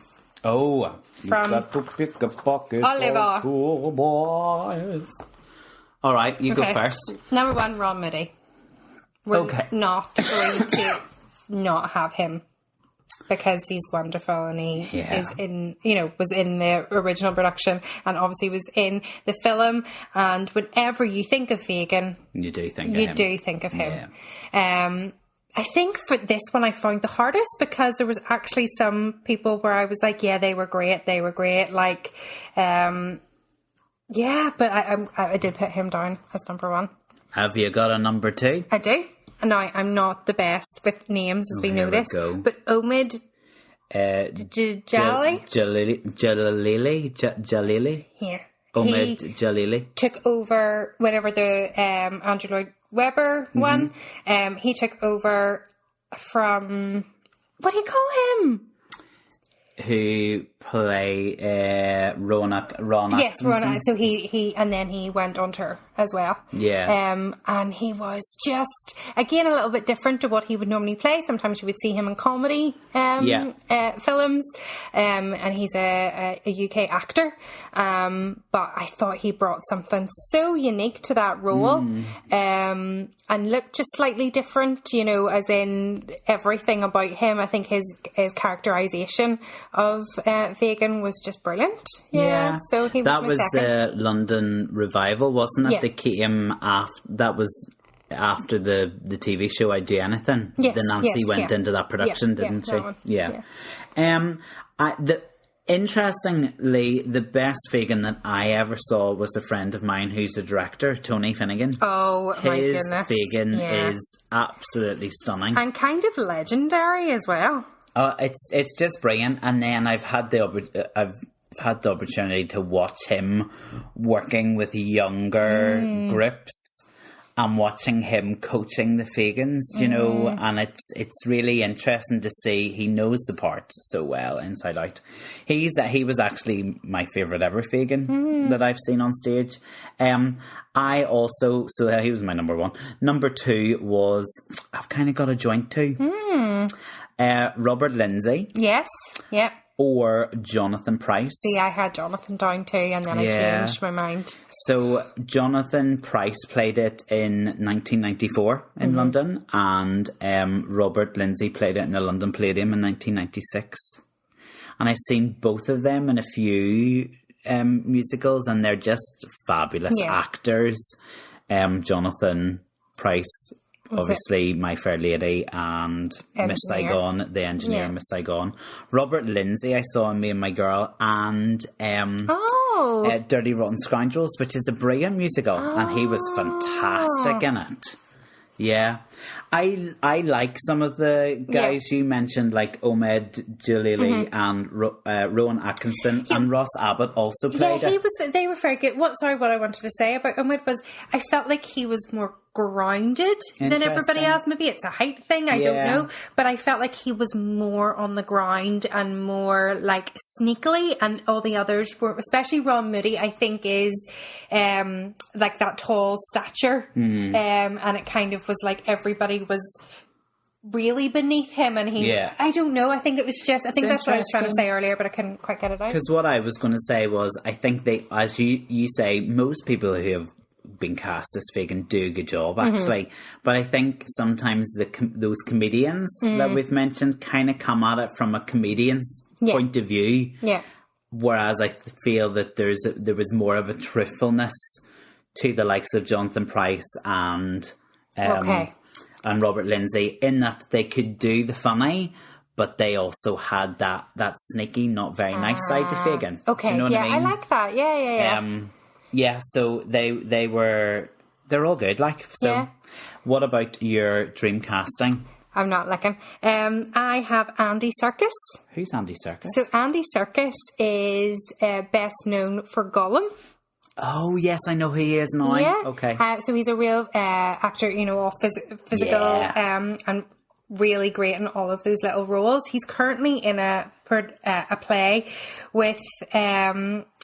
Oh. From got to pick a pocket Oliver. Cool boys. All right, you go first. Number 1, Ron Moody. We're not going to not have him because he's wonderful and he is in, was in the original production and obviously was in the film. And whenever you think of Fagin, you do think of him. Yeah. I think for this one I found the hardest because there was actually some people where I was like, yeah, they were great. Like, yeah, but I did put him down as number 1. Have you got a number 2? I do. Now, I'm not the best with names, as we know this. But Omid Jalili? Jalili? Yeah. Omid Jalili. Took over whenever the Andrew Lloyd Webber one. He took over from... What do you call him? Who play Ronak. Yes, Ronak. So he and then he went on tour as well. Yeah. And he was just, again, a little bit different to what he would normally play. Sometimes you would see him in comedy films. And he's a UK actor. But I thought he brought something so unique to that role. And looked just slightly different, you know, as in everything about him. I think his characterisation of Fagin was just brilliant. Yeah. So he was that was the London revival, wasn't it? Yeah. That came after. That was after the TV show I'd Do Anything. Yes, the Nancy went into that production, didn't she? Yeah. Interestingly, the best Fagin that I ever saw was a friend of mine who's a director, Tony Finnegan. Oh, my goodness. His Fagin is absolutely stunning. And kind of legendary as well. Oh, it's just brilliant. And then I've had the opportunity to watch him working with younger groups. I'm watching him coaching the Fagins, you know, and it's really interesting to see. He knows the part so well, inside out. He was actually my favourite ever Fagin that I've seen on stage. I also, so he was my number one. Number two was, I've kind of got a joint too. Robert Lindsay. Yes, yep. Or Jonathan Pryce. See, I had Jonathan down too, and then I changed my mind. So Jonathan Pryce played it in 1994 in London, and Robert Lindsay played it in the London Palladium in 1996. And I've seen both of them in a few musicals, and they're just fabulous actors. Jonathan Pryce, obviously My Fair Lady, and Miss Saigon, the engineer, Miss Saigon. Robert Lindsay, I saw in Me and My Girl, and Dirty Rotten Scoundrels, which is a brilliant musical, and he was fantastic in it. Yeah. I like some of the guys you mentioned, like Omid Jalili and Rowan Atkinson, and Ross Abbott also played it. They were very good. What I wanted to say about Omid was I felt like he was more grounded than everybody else. Maybe it's a height thing, I don't know, but I felt like he was more on the ground and more like sneakily, and all the others were, especially Ron Moody, I think is like that tall stature, and it kind of was like everybody was really beneath him, and I don't know, I think it was just, I think that's what I was trying to say earlier, but I couldn't quite get it out. Because what I was going to say was, I think they, as you say, most people who have been cast as Fagin do a good job, actually, but I think sometimes those comedians that we've mentioned kind of come at it from a comedian's point of view, whereas I feel that there was more of a truthfulness to the likes of Jonathan Pryce and Robert Lindsay, in that they could do the funny, but they also had that sneaky, not very nice side to Fagin. Okay, do you know what I mean? I like that. Yeah. So they're all good. Like, so what about your dream casting? I'm not looking. I have Andy Serkis. Who's Andy Serkis? So Andy Serkis is best known for Gollum. Oh, yes, I know who he is now. Yeah. Okay. So he's a real actor, you know, all physical and really great in all of those little roles. He's currently in a play with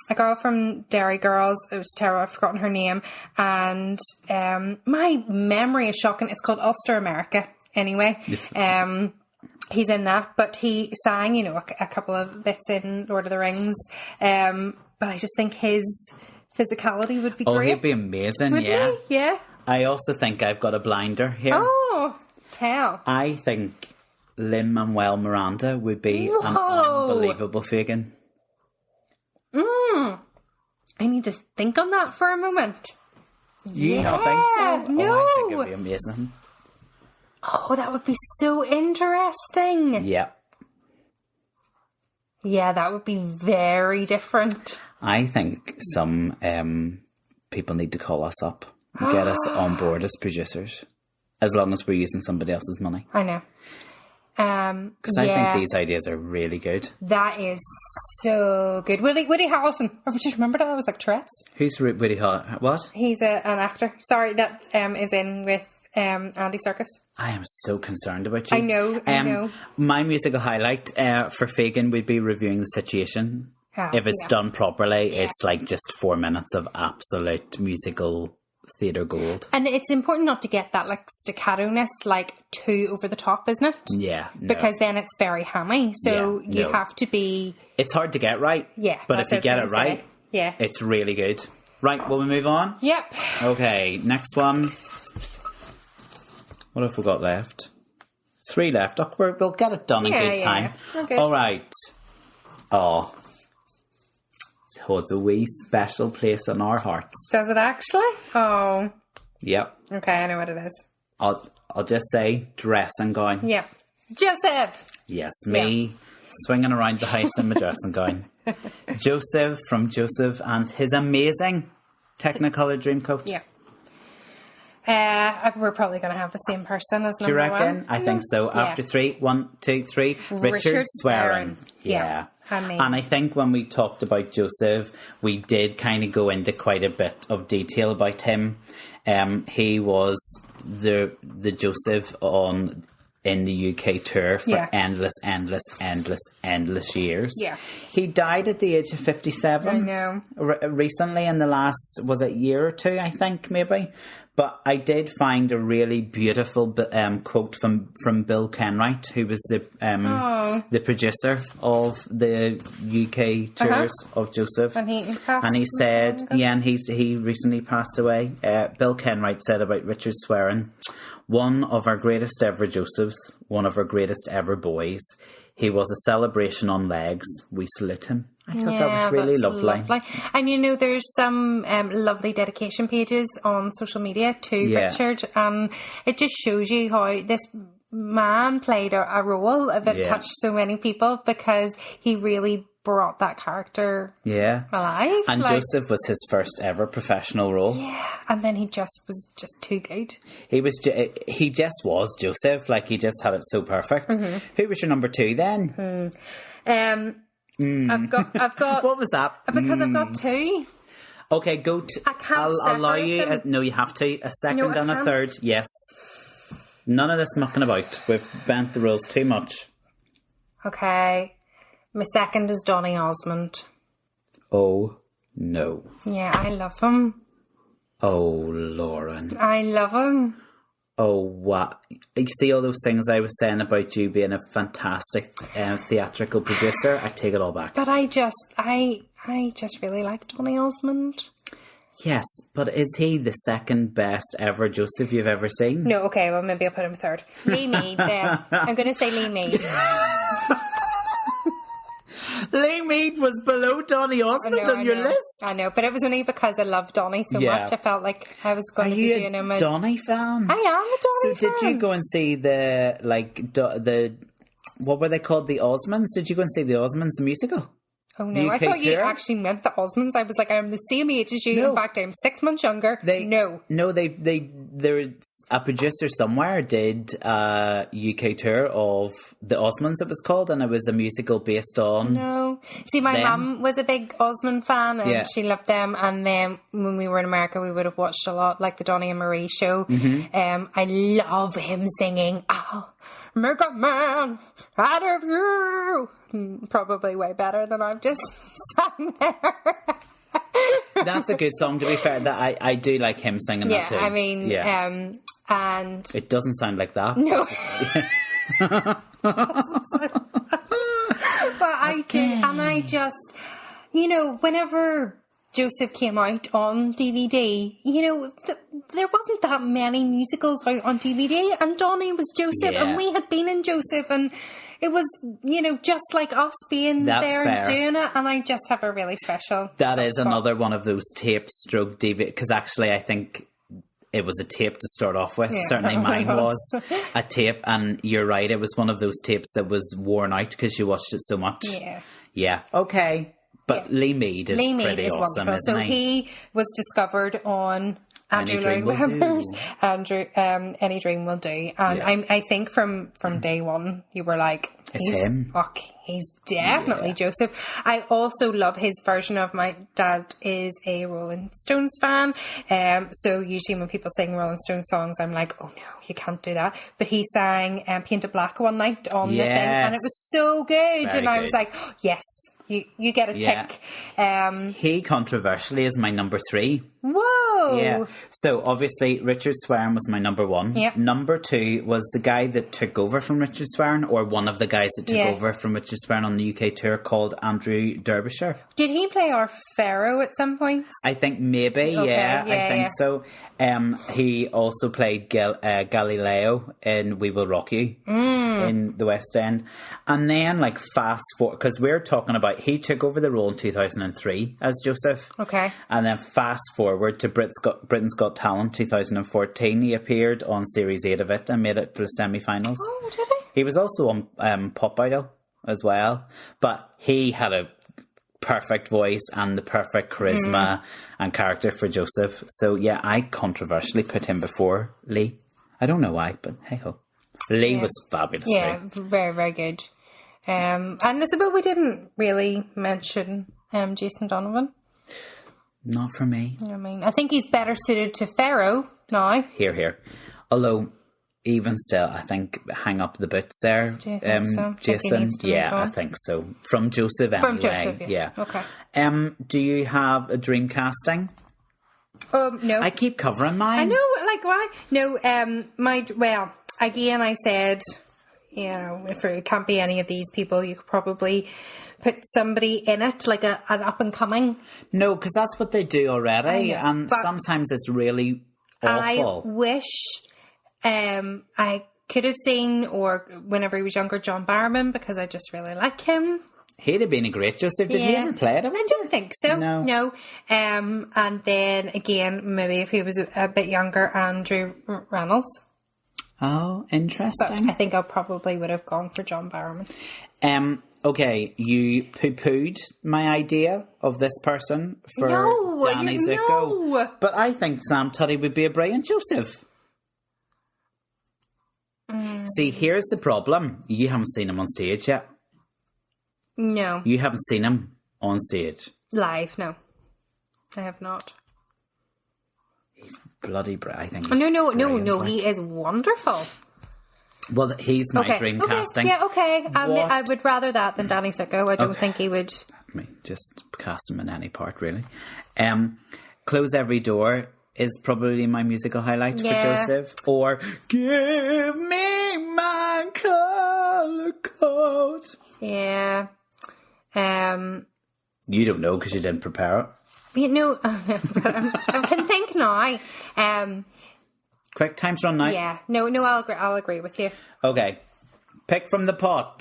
a girl from Derry Girls. It was terrible, I've forgotten her name. And my memory is shocking. It's called Ulster America. Anyway, he's in that, but he sang, you know, a couple of bits in Lord of the Rings. But I just think his physicality would be great. Oh, he'd be amazing, Wouldn't he? Yeah. I also think I've got a blinder here. Oh, tell. I think Lin-Manuel Miranda would be an unbelievable Fagin. I need to think on that for a moment. You don't think so? No. Oh, I think it'd be amazing. Oh, that would be so interesting. Yeah. Yeah, that would be very different. I think some people need to call us up and get us on board as producers, as long as we're using somebody else's money. I know. Because I think these ideas are really good. That is so good. Woody Harrelson. I just remembered that was like Tourette's. Who's Woody Harrelson? What? He's an actor. Sorry, that is in with Andy Serkis. I am so concerned about you. I know. My musical highlight for Fagin would be reviewing The Situation. If it's done properly, it's like just 4 minutes of absolute musical theatre gold. And it's important not to get that like staccato-ness like too over the top, isn't it? Yeah. Because then it's very hammy. So you have to be... It's hard to get right. Yeah. But if you get it right, it's really good. Right, will we move on? Yep. Okay, next one. What have we got left? 3 left. Oh, we'll get it done in good time. Okay. All right. Oh, holds a wee special place in our hearts. Does it actually? Oh. Yep. Okay, I know what it is. I'll just say dressing gown. Yep. Joseph. Yes, me swinging around the house in my dressing gown. Joseph from Joseph and his amazing Technicolor Dreamcoat. Yeah. We're probably going to have the same person as number 1. Do you reckon? I think so. After 3, 1, 2, 3. Richard Swearing. Yeah. And I think when we talked about Joseph, we did kind of go into quite a bit of detail about him. He was the Joseph in the UK tour for endless years. Yeah. He died at the age of 57. I know. Recently, in the last, was it year or 2, I think, maybe? But I did find a really beautiful quote from Bill Kenwright, who was the producer of the UK tours of Joseph. And he passed. And he said, and he recently passed away. Bill Kenwright said about Richard Swearing, one of our greatest ever Josephs, one of our greatest ever boys. He was a celebration on legs. We salute him. I thought that was really lovely. And there's some lovely dedication pages on social media to Richard, and it just shows you how this man played a role that touched so many people, because he really brought that character alive. And Joseph was his first ever professional role. Yeah, and then he was just too good. He just was Joseph. Like, he just had it so perfect. Mm-hmm. Who was your number 2 then? I've got. What was that? Because I've got 2. Okay, go to. I'll allow you. No, you have to. A second and a third. Yes. None of this mucking about. We've bent the rules too much. Okay. My second is Donny Osmond. Oh, no. Yeah, I love him. Oh, Lauren. I love him. Oh, what? You see all those things I was saying about you being a fantastic theatrical producer? I take it all back. But I just really like Donny Osmond. Yes, but is he the second best ever Joseph you've ever seen? No, okay, well, maybe I'll put him 3rd. Lee Mead, then. I'm going to say Lee Mead. Lee Mead was below Donny Osmond on your list. I know, but it was only because I love Donny so much. I felt like I was going to be doing him. Are you a Donny fan? I am a Donny fan. So did you go and see the what were they called? The Osmonds? Did you go and see the Osmonds musical? Oh no, I thought you actually meant the Osmonds. I was like, I'm the same age as you. No. In fact, I'm 6 months younger. There's a producer somewhere did a UK tour of the Osmonds, it was called, and it was a musical based on. No, see, my mum was a big Osmond fan, and she loved them. And then when we were in America, we would have watched a lot, like the Donny and Marie show. Mm-hmm. I love him singing. I'll make a man out of you. Probably way better than I've just sang there. That's a good song, to be fair. That I do like him singing that too. I mean, and it doesn't sound like that. No. But I do, and I just, whenever Joseph came out on DVD, there wasn't that many musicals out on DVD, and Donny was Joseph, and we had been in Joseph, and it was, just like us being there and doing it, and I just have a really special. That is another one of those tape stroke DVD, because actually I think it was a tape to start off with. Yeah. Certainly mine was a tape, and you're right, it was one of those tapes that was worn out because you watched it so much. Yeah. Okay. But Lee Mead is pretty awesome, wonderful. So he was discovered on Andrew Lloyd Webber's Any Dream Will Do. And I think from day one, you were like, it's him. Fuck, he's definitely Joseph. I also love his version of My Dad is a Rolling Stones fan. So usually when people sing Rolling Stones songs, I'm like, oh no, you can't do that. But he sang Painted Black one night on the thing, and it was so good. Very I was like, oh, yes, you get a tick. He controversially is my number 3. Whoa! Yeah. So obviously Richard Swearingen was my number 1. Yep. Number 2 was the guy that took over from Richard Swearingen, or one of the guys that took over from Richard Swearingen on the UK tour, called Andrew Derbyshire. Did he play our Pharaoh at some point? I think maybe, I think so. He also played Galileo in We Will Rock You in the West End. And then, like, fast forward, because we're talking about, he took over the role in 2003 as Joseph. Okay. And then fast forward to Britain's Got Talent 2014. He appeared on Series 8 of it and made it to the semi-finals. Oh, did he? He was also on Pop Idol as well. But he had a perfect voice and the perfect charisma and character for Joseph. So yeah, I controversially put him before Lee. I don't know why, but hey ho. Lee was fabulous too. Yeah, very, very good. And it's about we didn't really mention Jason Donovan. Not for me. I mean, I think he's better suited to Pharaoh now. Here. Although, even still, I think hang up the boots there. Do you think so? Jason. I think so. From Joseph anyway. From Joseph, yeah. Okay. Do you have a dream casting? No. I keep covering mine. I know, like, why? No, again, I said, you know, if it can't be any of these people, you could probably put somebody in it, like an up-and-coming. No, because that's what they do already, and sometimes it's really awful. I wish I could have seen, or whenever he was younger, John Barrowman, because I just really like him. He'd have been a great Joseph. Did he ever play it? I don't think so. No. And then again, maybe if he was a bit younger, Andrew Reynolds. Oh, interesting. But I think I probably would have gone for John Barrowman. Okay, you poo-pooed my idea of this person for Danny Zuko. No. But I think Sam Tuddy would be a brilliant Joseph. See, here's the problem. You haven't seen him on stage yet. No. You haven't seen him on stage. Live, no. I have not. He's bloody I think he's No, he is wonderful. Well, he's my dream casting. Yeah, okay. I would rather that than Danny Zuko. I don't think he would. I mean, just cast him in any part, really. Close Every Door is probably my musical highlight for Joseph. Or Give Me My Color Coat. Yeah. You don't know because you didn't prepare it. You know, I can think now. Quick, time's run now. Yeah. No, I'll agree with you. Okay. Pick from the pot.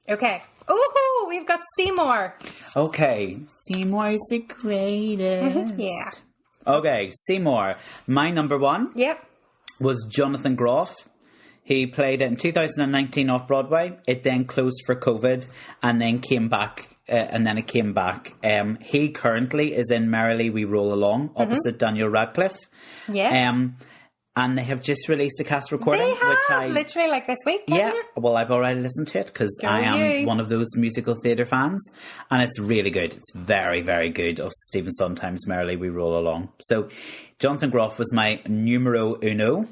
Okay. Oh, we've got Seymour. Okay. Seymour is the greatest. Yeah. Okay, Seymour. My number 1 was Jonathan Groff. He played it in 2019 off Broadway. It then closed for COVID and then came back. He currently is in Merrily We Roll Along opposite Daniel Radcliffe. Yes. And they have just released a cast recording. They have, literally like this week. Yeah, well, I've already listened to it because I am one of those musical theatre fans. And it's really good. It's very, very good of Stephen Sondheim's Merrily We Roll Along. So Jonathan Groff was my numero uno.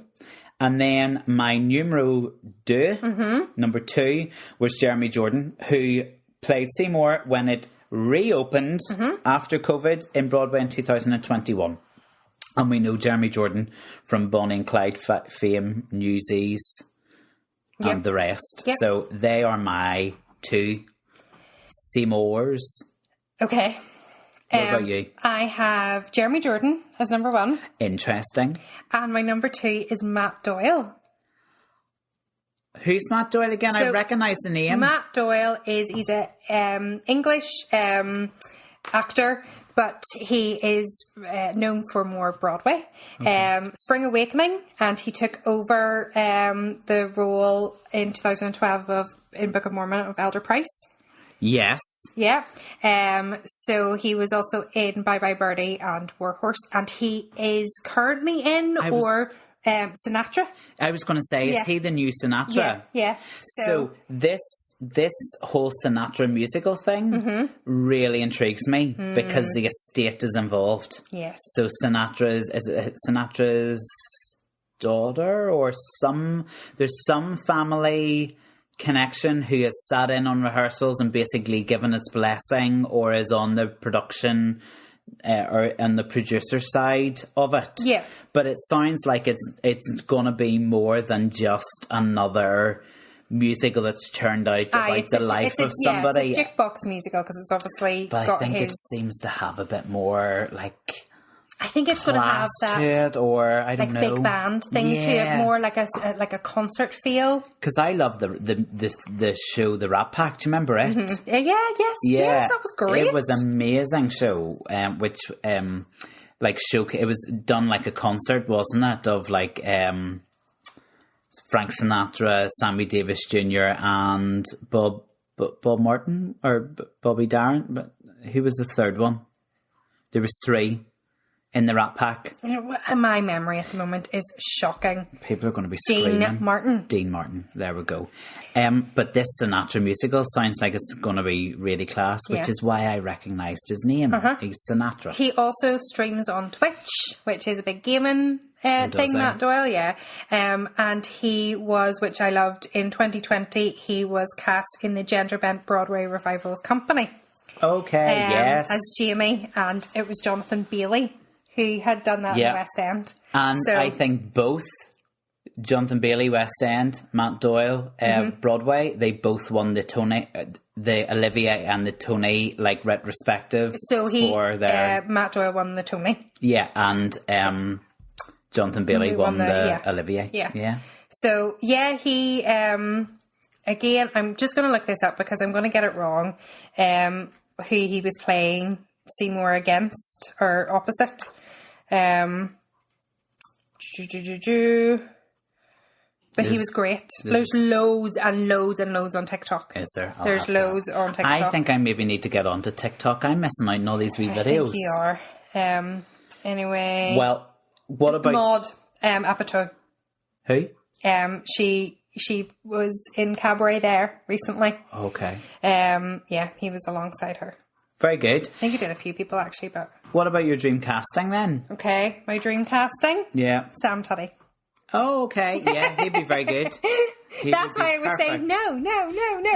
And then my numero deux, number 2, was Jeremy Jordan, who played Seymour when it reopened after COVID in Broadway in 2021. And we know Jeremy Jordan from Bonnie and Clyde fame, Newsies, and the rest. Yep. So they are my 2 Seymours. Okay. What about you? I have Jeremy Jordan as number 1. Interesting. And my number 2 is Matt Doyle. Who's Matt Doyle again? So I recognise the name. Matt Doyle he's a English actor, but he is known for more Broadway. Spring Awakening, and he took over the role in 2012 in Book of Mormon of Elder Price. Yes. Yeah. So he was also in Bye Bye Birdie and Warhorse, and he is currently in Sinatra. I was going to say, is he the new Sinatra? Yeah. So this whole Sinatra musical thing really intrigues me because the estate is involved. Yes. So is it Sinatra's daughter or there's some family connection who has sat in on rehearsals and basically given its blessing or is on the production or on the producer side of it. Yeah. But it sounds like it's going to be more than just another musical that's churned out about the life of somebody. Yeah, it's a jukebox musical because it's obviously but got I think it seems to have a bit more I think it's going to have that to it, or I don't know, big band thing to it, more like a concert feel. Because I love the show, The Rat Pack. Do you remember it? Mm-hmm. Yes, that was great. It was an amazing show, which it was done like a concert, wasn't it? Of Frank Sinatra, Sammy Davis Jr. and Bob Martin or Bobby Darin. But who was the third one? There was three in the Rat Pack. My memory at the moment is shocking. People are going to be screaming. Dean Martin. There we go. But this Sinatra musical sounds like it's going to be really class, which is why I recognised his name. He's Sinatra. He also streams on Twitch, which is a big gaming thing, Matt Doyle, yeah. And he was, which I loved, in 2020, he was cast in the gender-bent Broadway revival of Company. Okay, yes. As Jamie, and it was Jonathan Bailey who had done that in the West End. And I think both Jonathan Bailey, West End, Matt Doyle, Broadway, they both won the Tony, the Olivier and the Tony, retrospective. So Matt Doyle won the Tony. Yeah, and Jonathan Bailey won the Olivier. Yeah. So, he, again, I'm just going to look this up because I'm going to get it wrong, who he was playing Seymour against, or opposite. But he was great. There's loads and loads and loads on TikTok. Is there? There's loads on TikTok. I think I maybe need to get onto TikTok. I'm missing out on all these wee videos. I think you are. Anyway. Well, what about Maud Apatow? Who? She was in Cabaret there recently. Okay. He was alongside her. Very good. I think he did a few people actually, but... What about your dream casting then? Okay, my dream casting? Yeah. Sam Tuddy. Oh, okay. Yeah, he'd be very good. That's why I was saying no,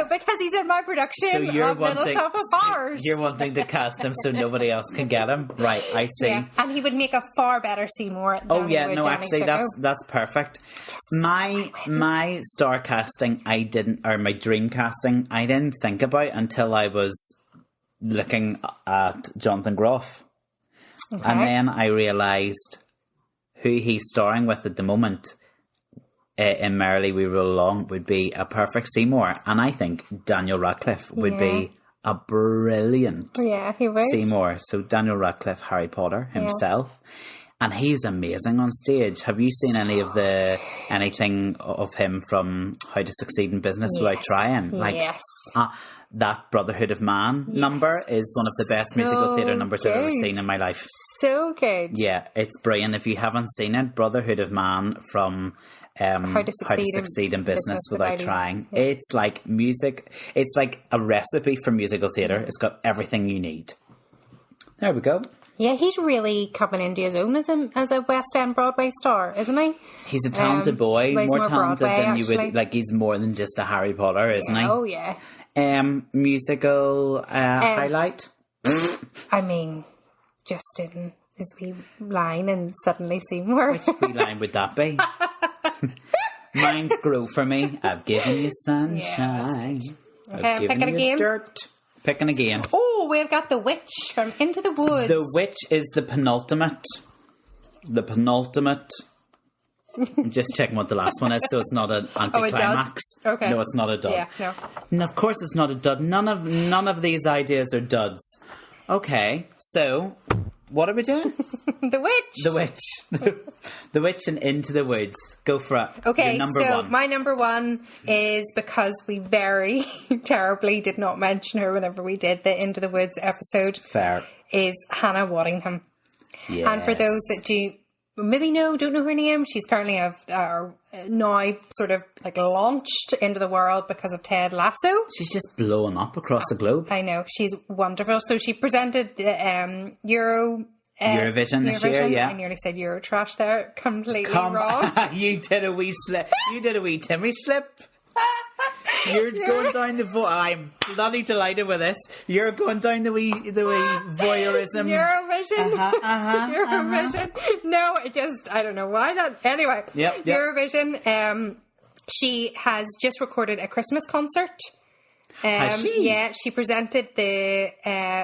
because he's in my production of Little Shop of Horrors. You're wanting to cast him so nobody else can get him? Right, I see. Yeah, and he would make a far better Seymour than that's perfect. My star casting, my dream casting, I didn't think about until I was looking at Jonathan Groff. Okay. And then I realised who he's starring with at the moment in Merrily We Roll Along would be a perfect Seymour. And I think Daniel Radcliffe would be a brilliant Seymour. So Daniel Radcliffe, Harry Potter himself. And he's amazing on stage. Have you seen anything of him from How to Succeed in Business Without Trying? Yes. That Brotherhood of Man number is one of the best musical theatre numbers I've ever seen in my life. So good. Yeah, it's brilliant. If you haven't seen it, Brotherhood of Man from How to Succeed in Business Without Trying. Yeah. It's like music. It's like a recipe for musical theatre. It's got everything you need. There we go. Yeah, he's really coming into his own as a West End Broadway star, isn't he? He's a talented boy, more talented Broadway, than you would. Like, he's more than just a Harry Potter, isn't he? Oh yeah. Musical highlight. I mean, just in his wee line and Suddenly Seymour. Which wee line would that be? Mine's Grow For Me. I've given you sunshine. Okay, I'm picking again. Dirt. Picking again. Oh, we've got The Witch from Into the Woods. The Witch is the penultimate. I'm just checking what the last one is, so it's not an anticlimax. Okay. No, it's not a dud. Yeah, no. And of course it's not a dud. None of these ideas are duds. Okay, so what are we doing? The Witch. The Witch. The Witch and Into the Woods. Go for it. Okay, your number so one. my number one is because we very terribly did not mention her whenever we did the Into the Woods episode. Fair. Is Hannah Waddingham. Yes. And for those that don't know her name, she's currently now sort of like launched into the world because of Ted Lasso. She's just blowing up across the globe. I know, she's wonderful. So she presented the Eurovision this year, yeah. I nearly said Eurotrash there, completely wrong. You did a wee slip. You did a wee Timmy slip. You're going down the I'm bloody delighted with this. You're going down the wee voyeurism. Eurovision. Eurovision. No, I don't know why that. Anyway, yep. Eurovision. She has just recorded a Christmas concert. Has she? Yeah, she presented the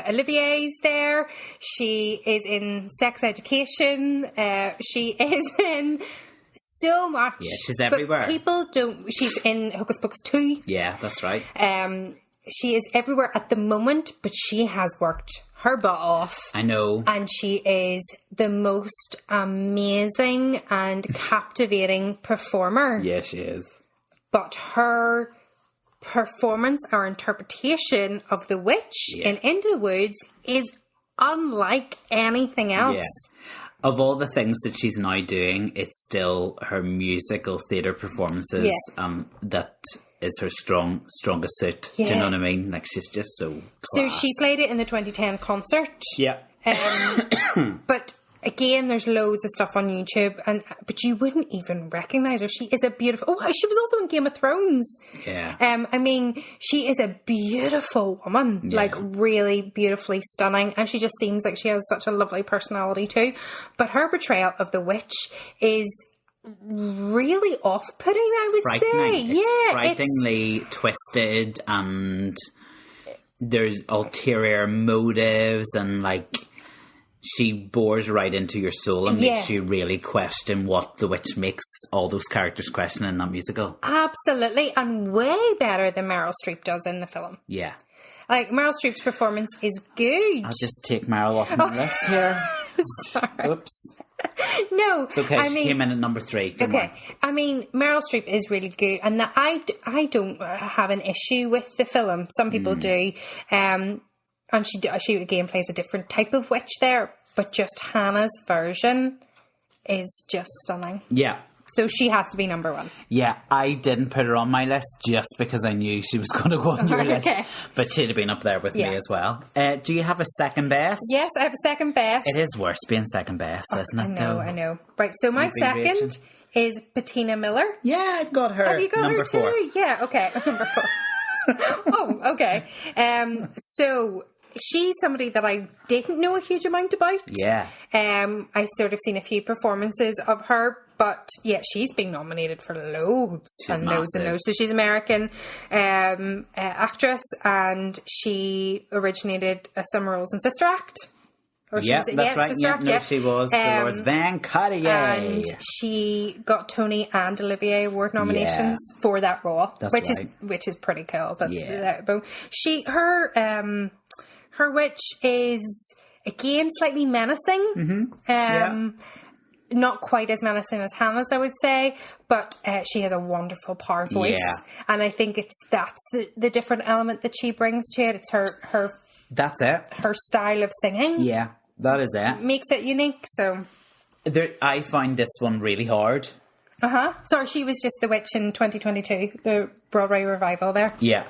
Olivier's there. She is in Sex Education. She is in so much. Yeah, she's everywhere. She's in Hocus Pocus 2. Yeah, that's right. She is everywhere at the moment, but she has worked her butt off. I know. And she is the most amazing and captivating performer. Yeah, she is. But her performance or interpretation of the witch in Into the Woods is unlike anything else. Yeah. Of all the things that she's now doing, it's still her musical theatre performances that is her strongest suit. Yeah. Do you know what I mean? Like, she's just so class. So she played it in the 2010 concert. Yeah. But again, there's loads of stuff on YouTube, but you wouldn't even recognise her. She is a beautiful... Oh, she was also in Game of Thrones. Yeah. I mean, she is a beautiful woman. Yeah. Like, really beautifully stunning. And she just seems like she has such a lovely personality too. But her portrayal of the witch is really off-putting, I would say. It's frighteningly twisted, and there's ulterior motives, and like... She bores right into your soul and makes you really question what the witch makes all those characters question in that musical. Absolutely. And way better than Meryl Streep does in the film. Yeah. Like, Meryl Streep's performance is good. I'll just take Meryl off my list here. Sorry. Oops. No. It's okay. She came in at number 3. Don't worry. I mean, Meryl Streep is really good. And I don't have an issue with the film. Some people do. And she again plays a different type of witch there, but just Hannah's version is just stunning. Yeah. So she has to be number 1. Yeah, I didn't put her on my list just because I knew she was going to go on your list. But she'd have been up there with me as well. Do you have a second best? Yes, I have a second best. It is worse being second best, isn't it, though? I know. Right, so my second is Bettina Miller. Yeah, I've got her. Have you got number her too? 4. Yeah, okay. Number 4. Oh, okay. So... she's somebody that I didn't know a huge amount about. Yeah. I sort of seen a few performances of her, but yeah, she's been nominated for loads and loads and loads. So she's American actress, and she originated a Summer Rose and Sister Act. That's right. She was Dolores Van Cartier. And she got Tony and Olivier Award nominations for that role, which is pretty cool. Her witch is, again, slightly menacing. Not quite as menacing as Hannah's, I would say, but she has a wonderful power voice. Yeah. And I think that's the different element that she brings to it. It's her that's it. Her style of singing. Yeah, that is it. Makes it unique, so... I find this one really hard. Sorry, she was just the witch in 2022, the Broadway revival there. Yeah.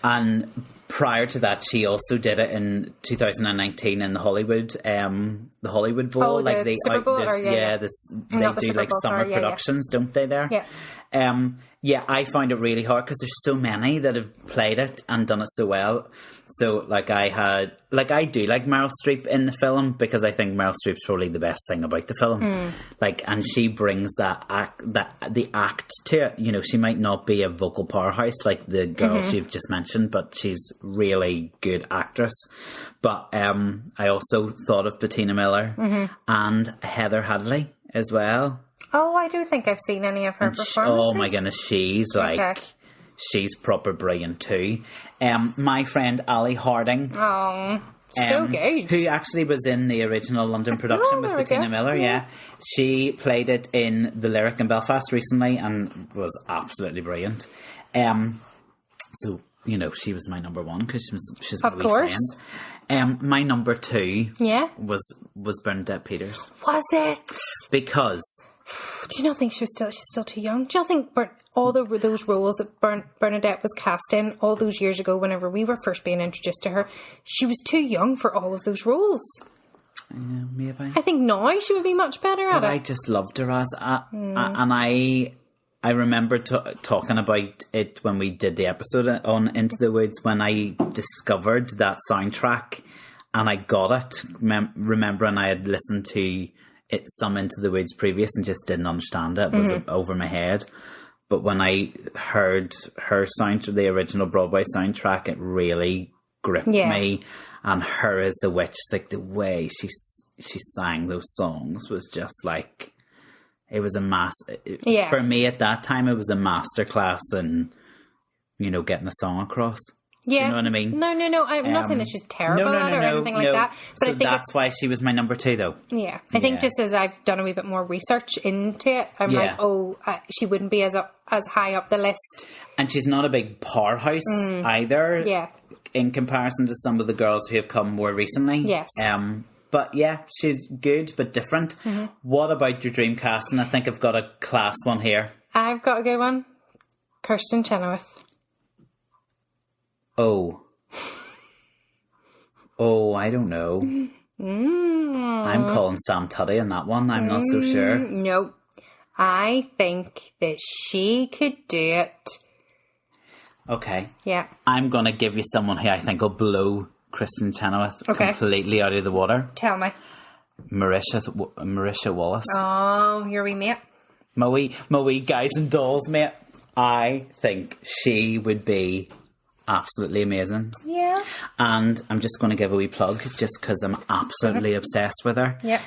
And... prior to that, she also did it in 2019 in the Hollywood Bowl. Oh, like the Super Bowl? They do like summer productions, don't they? There. Yeah. I find it really hard because there's so many that have played it and done it so well. So, I do like Meryl Streep in the film because I think Meryl Streep's probably the best thing about the film. And she brings the act to it. You know, she might not be a vocal powerhouse like the girl you've just mentioned, but she's really good actress. But I also thought of Bettina Miller and Heather Hadley as well. Oh, I do think I've seen any of her performances. Oh my goodness, she's she's proper brilliant too. My friend Ali Harding So good. Who actually was in the original London production with Bettina Miller. Yeah. She played it in the Lyric in Belfast recently and was absolutely brilliant. So, you know, she was my number one because she's my wee friend. My number two was Bernadette Peters. Was it? Because... Do you not think she's still too young? Do you not think all those roles that Bernadette was cast in all those years ago, whenever we were first being introduced to her, she was too young for all of those roles? Maybe. I think now she would be much better at it. I just loved her as... and I remember talking about it when we did the episode on Into the Woods, when I discovered that soundtrack and I got it. Remembering I had listened to some Into the Woods previous and just didn't understand it. It was over my head. But when I heard her the original Broadway soundtrack, it really gripped me. And her as a witch, like the way she sang those songs was just like, it was a for me at that time, it was a masterclass in, you know, getting a song across. Yeah. Do you know what I mean? No. I'm not saying that she's terrible at it or anything like that. But so I think that's why she was my number two, though. Yeah. I think just as I've done a wee bit more research into it, I'm like, she wouldn't be as high up the list. And she's not a big powerhouse either. Yeah. In comparison to some of the girls who have come more recently. Yes. But yeah, she's good but different. What about your dream cast? And I think I've got a class one here. I've got a good one. Kirsten Chenoweth. Oh, I don't know. I'm calling Sam Tuddy on that one. I'm not so sure. No. I think that she could do it. Okay. Yeah. I'm going to give you someone who I think will blow Kristen Chenoweth completely out of the water. Tell me. Marisha Wallace. Oh, your wee mate. My wee guys and dolls mate. I think she would be absolutely amazing. Yeah. And I'm just going to give a wee plug just because I'm absolutely obsessed with her. Yeah.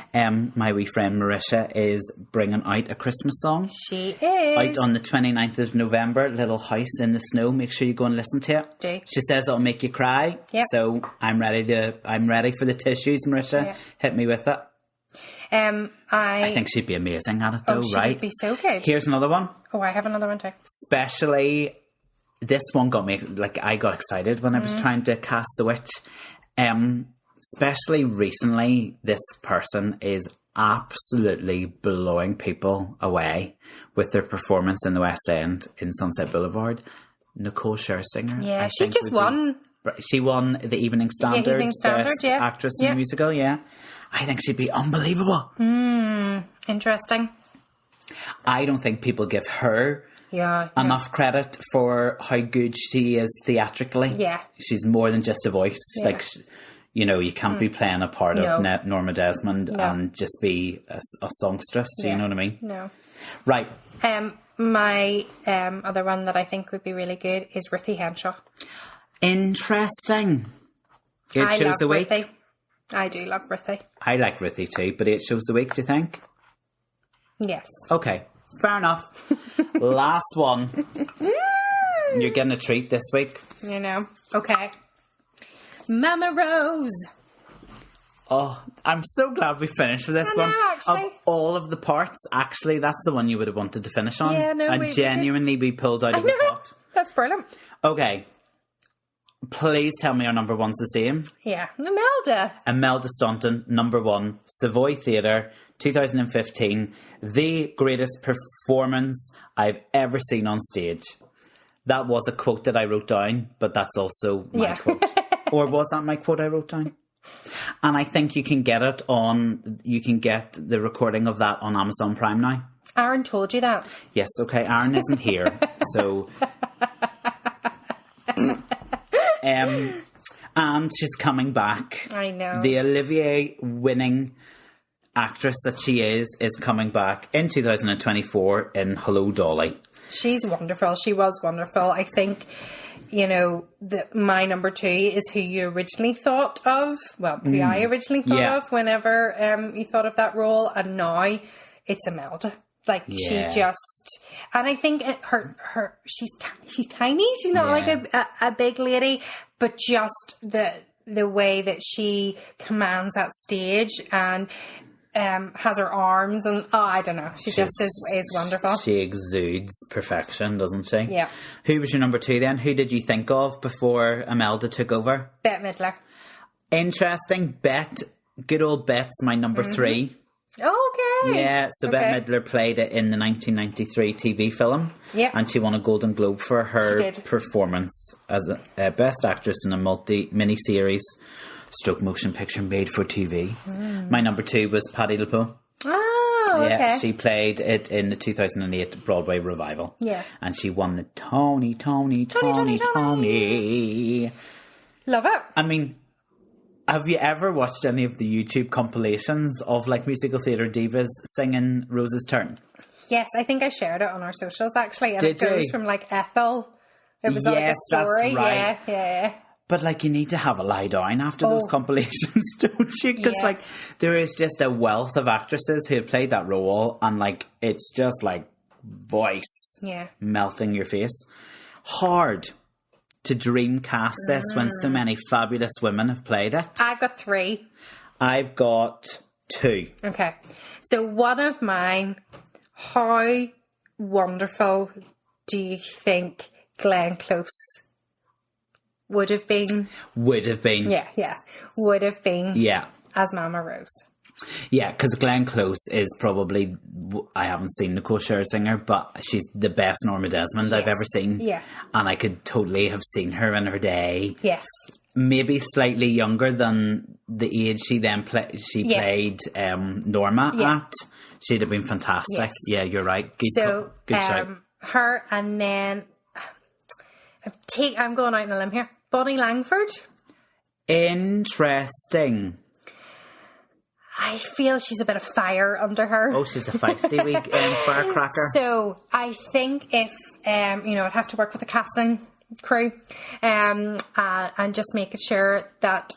My wee friend Marisha is bringing out a Christmas song. She is. Out on the 29th of November, Little House in the Snow. Make sure you go and listen to it. Do. She says it'll make you cry. Yep. So I'm ready for the tissues, Marisha. Yep. Hit me with it. I think she'd be amazing at it though, she right? Would be so good. Here's another one. Oh, I have another one too. Especially... This one got me, like, I got excited when I was trying to cast the witch. Especially recently, this person is absolutely blowing people away with their performance in the West End in Sunset Boulevard. Nicole Scherzinger. Yeah, she just won. She won the Evening Standard, Best Actress in a Musical, yeah. I think she'd be unbelievable. Interesting. I don't think people give her... enough credit for how good she is theatrically. Yeah. She's more than just a voice. Yeah. Like, you know, you can't be playing a part of Norma Desmond and just be a songstress. Do you know what I mean? No. Right. My other one that I think would be really good is Ruthie Henshaw. Interesting. 8 shows a week. Ruthie. I do love Ruthie. I like Ruthie too, but 8 shows a week, do you think? Yes. Okay. Fair enough. Last one. You're getting a treat this week. You know. Okay. Mama Rose. Oh, I'm so glad we finished with this one. Actually. Of all of the parts, actually, that's the one you would have wanted to finish on. Yeah, no, and genuinely be pulled out of the pot. That's brilliant. Okay. Please tell me our number one's the same. Yeah. Imelda Staunton, number one, Savoy Theatre, 2015. The greatest performance I've ever seen on stage. That was a quote that I wrote down, but that's also my quote. Or was that my quote I wrote down? And I think you can get the recording of that on Amazon Prime now. Aaron told you that. Yes, okay. Aaron isn't here, so... and she's coming back. I know. The Olivier winning actress that she is coming back in 2024 in Hello, Dolly. She's wonderful. She was wonderful. I think, you know, my number two is who you originally thought of. Well, who I originally thought of whenever you thought of that role. And now it's Imelda. Like, she just... And I think she's tiny. She's not like a big lady. But just the way that she commands that stage and has her arms and I don't know. She just is wonderful. She exudes perfection, doesn't she? Yeah. Who was your number 2 then? Who did you think of before Imelda took over? Bette Midler. Interesting. Good old Bette's my number 3. Okay. Yeah, so Bette Midler played it in the 1993 TV film. Yeah. And she won a Golden Globe for her performance as a Best Actress in a mini-series stroke motion picture made for TV. My number 2 was Patti LuPone. Oh, okay. Yeah, she played it in the 2008 Broadway revival. Yeah. And she won the Tony. Love it. I mean, have you ever watched any of the YouTube compilations of like musical theatre divas singing Rose's Turn? Yes, I think I shared it on our socials actually. And Did it goes you? from like Ethel. It was like a story. That's right. Yeah. But, like, you need to have a lie down after those compilations, don't you? Because, like, there is just a wealth of actresses who have played that role and, like, it's just, like, voice melting your face. Hard to dream cast this when so many fabulous women have played it. I've got 3. I've got 2. Okay. So one of mine, how wonderful do you think Glenn Close would have been? Would have been. Yeah. Would have been. Yeah. As Mama Rose. Yeah, because Glenn Close is probably, I haven't seen Nicole Scherzinger, but she's the best Norma Desmond I've ever seen. Yeah. And I could totally have seen her in her day. Yes. Maybe slightly younger than the age she then played Norma at. She'd have been fantastic. Yes. Yeah, you're right. Good shout. Her, and then I'm going out on a limb here. Bonnie Langford. Interesting. I feel she's a bit of fire under her. Oh, she's a feisty wee firecracker. So I think if I'd have to work with the casting crew, and just making sure that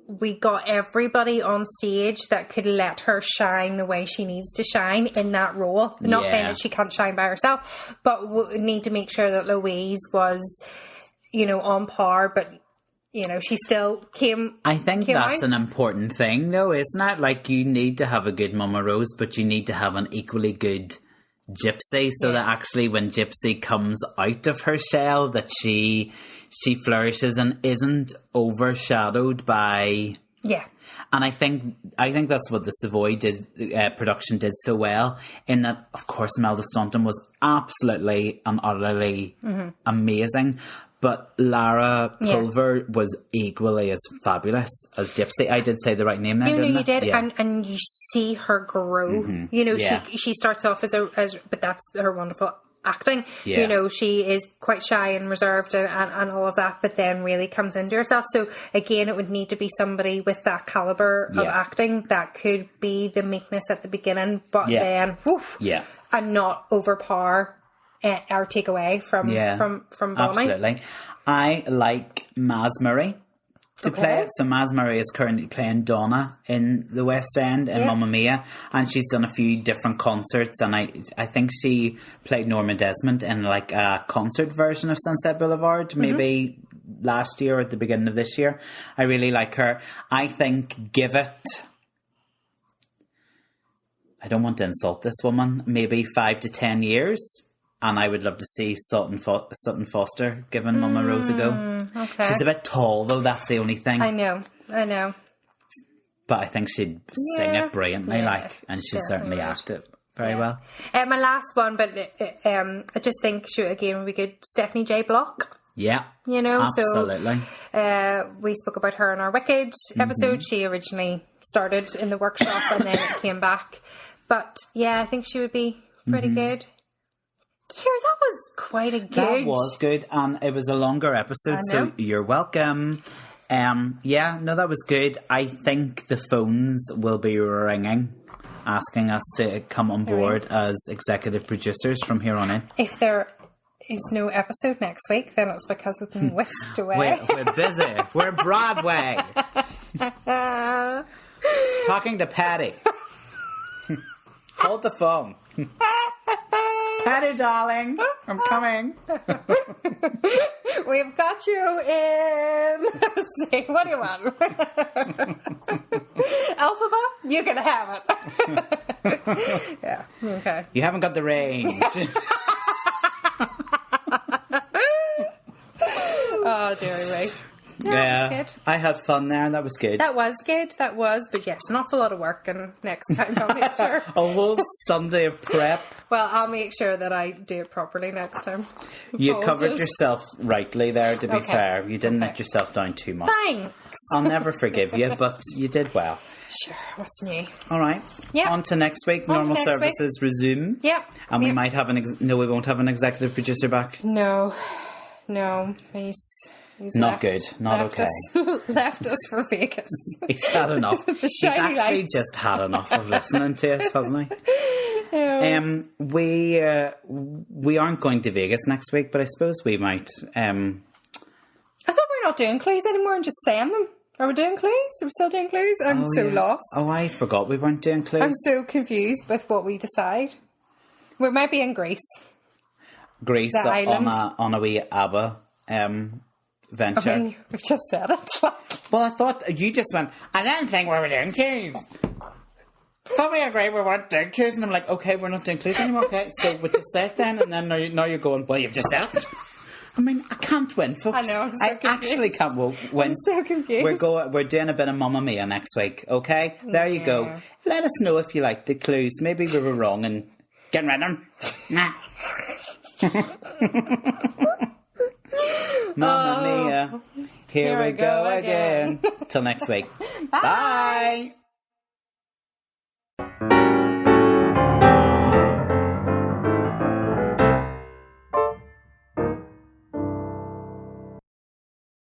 we got everybody on stage that could let her shine the way she needs to shine in that role. Not saying that she can't shine by herself, but we need to make sure that Louise was, on par, but she still came. I think that's an important thing, though, isn't it? Like, you need to have a good Mama Rose, but you need to have an equally good Gypsy, so that actually when Gypsy comes out of her shell, that she flourishes and isn't overshadowed by. Yeah. And I think that's what the Savoy production did so well, in that, of course, Imelda Staunton was absolutely and utterly amazing. But Lara Pulver was equally as fabulous as Gypsy. I did say the right name then, didn't I? You did, and you see her grow. She starts off but that's her wonderful acting. Yeah. She is quite shy and reserved and all of that, but then really comes into herself. So again, it would need to be somebody with that caliber of acting that could be the meekness at the beginning, but then and not overpower or take away from Bonnie. Absolutely. I like Maz Murray to play it. So Maz Murray is currently playing Donna in the West End in Mamma Mia, and she's done a few different concerts, and I think she played Norma Desmond in like a concert version of Sunset Boulevard, maybe last year or at the beginning of this year. I really like her. I think give it, I don't want to insult this woman, maybe 5 to 10 years. And I would love to see Sutton Foster giving Mama Rose a go. Okay. She's a bit tall, though. That's the only thing. I know. But I think she'd sing it brilliantly, and she'd certainly act it very well. My last one, but I just think again would be good. Stephanie J. Block. Yeah. Absolutely. So we spoke about her in our Wicked episode. She originally started in the workshop and then it came back. But I think she would be pretty good. Here, that was quite a good. That was good, and it was a longer episode, so you're welcome. That was good. I think the phones will be ringing, asking us to come on board as executive producers from here on in. If there is no episode next week, then it's because we've been whisked away. We're busy. We're Broadway. Talking to Patty. Hold the phone. Patty, darling. I'm coming. We've got you in. Let's see, what do you want? Alphaba? You can have it. Yeah, okay. You haven't got the range. Oh, dearie me. Yeah, that was good. I had fun there. That was good. That was good. That was. But yes, an awful lot of work. And next time I'll make sure. A whole Sunday of prep. Well, I'll make sure that I do it properly next time. You Apologies. covered yourself rightly there, to be Okay. fair. You didn't let yourself down too much. Thanks. I'll never forgive you, but you did well. Sure. What's new? All right. Yeah. On to next week. On to Normal next services resume. Yep. And we Yep. might have no, we won't have an executive producer back. No. He's Not good. Not left okay. Us, left us for Vegas. He's had enough. He's shiny actually lights. just had enough of listening to us, hasn't he? Yeah. We aren't going to Vegas next week, but I suppose we might. I thought we're not doing clues anymore and just saying them. Are we doing clues? Are we still doing clues? I'm so lost. Oh, I forgot we weren't doing clues. I'm so confused with what we decide. We might be in Greece. Greece the island. on a wee ABBA venture. I mean, we've just said it. Well, I thought you just went, I didn't think we were doing clues. Thought we agreed we weren't doing clues, and I'm like, okay, we're not doing clues anymore. Okay, so we just say it then, and then now you're going, well, you've just said it. I mean, I can't win, folks. I know, I'm so confused. actually can't win. I'm so confused. We're doing a bit of Mamma Mia next week, okay? There you go. Let us know if you like the clues. Maybe we were wrong and get rid of them. Mamma Mia, here we go again. Till next week. Bye.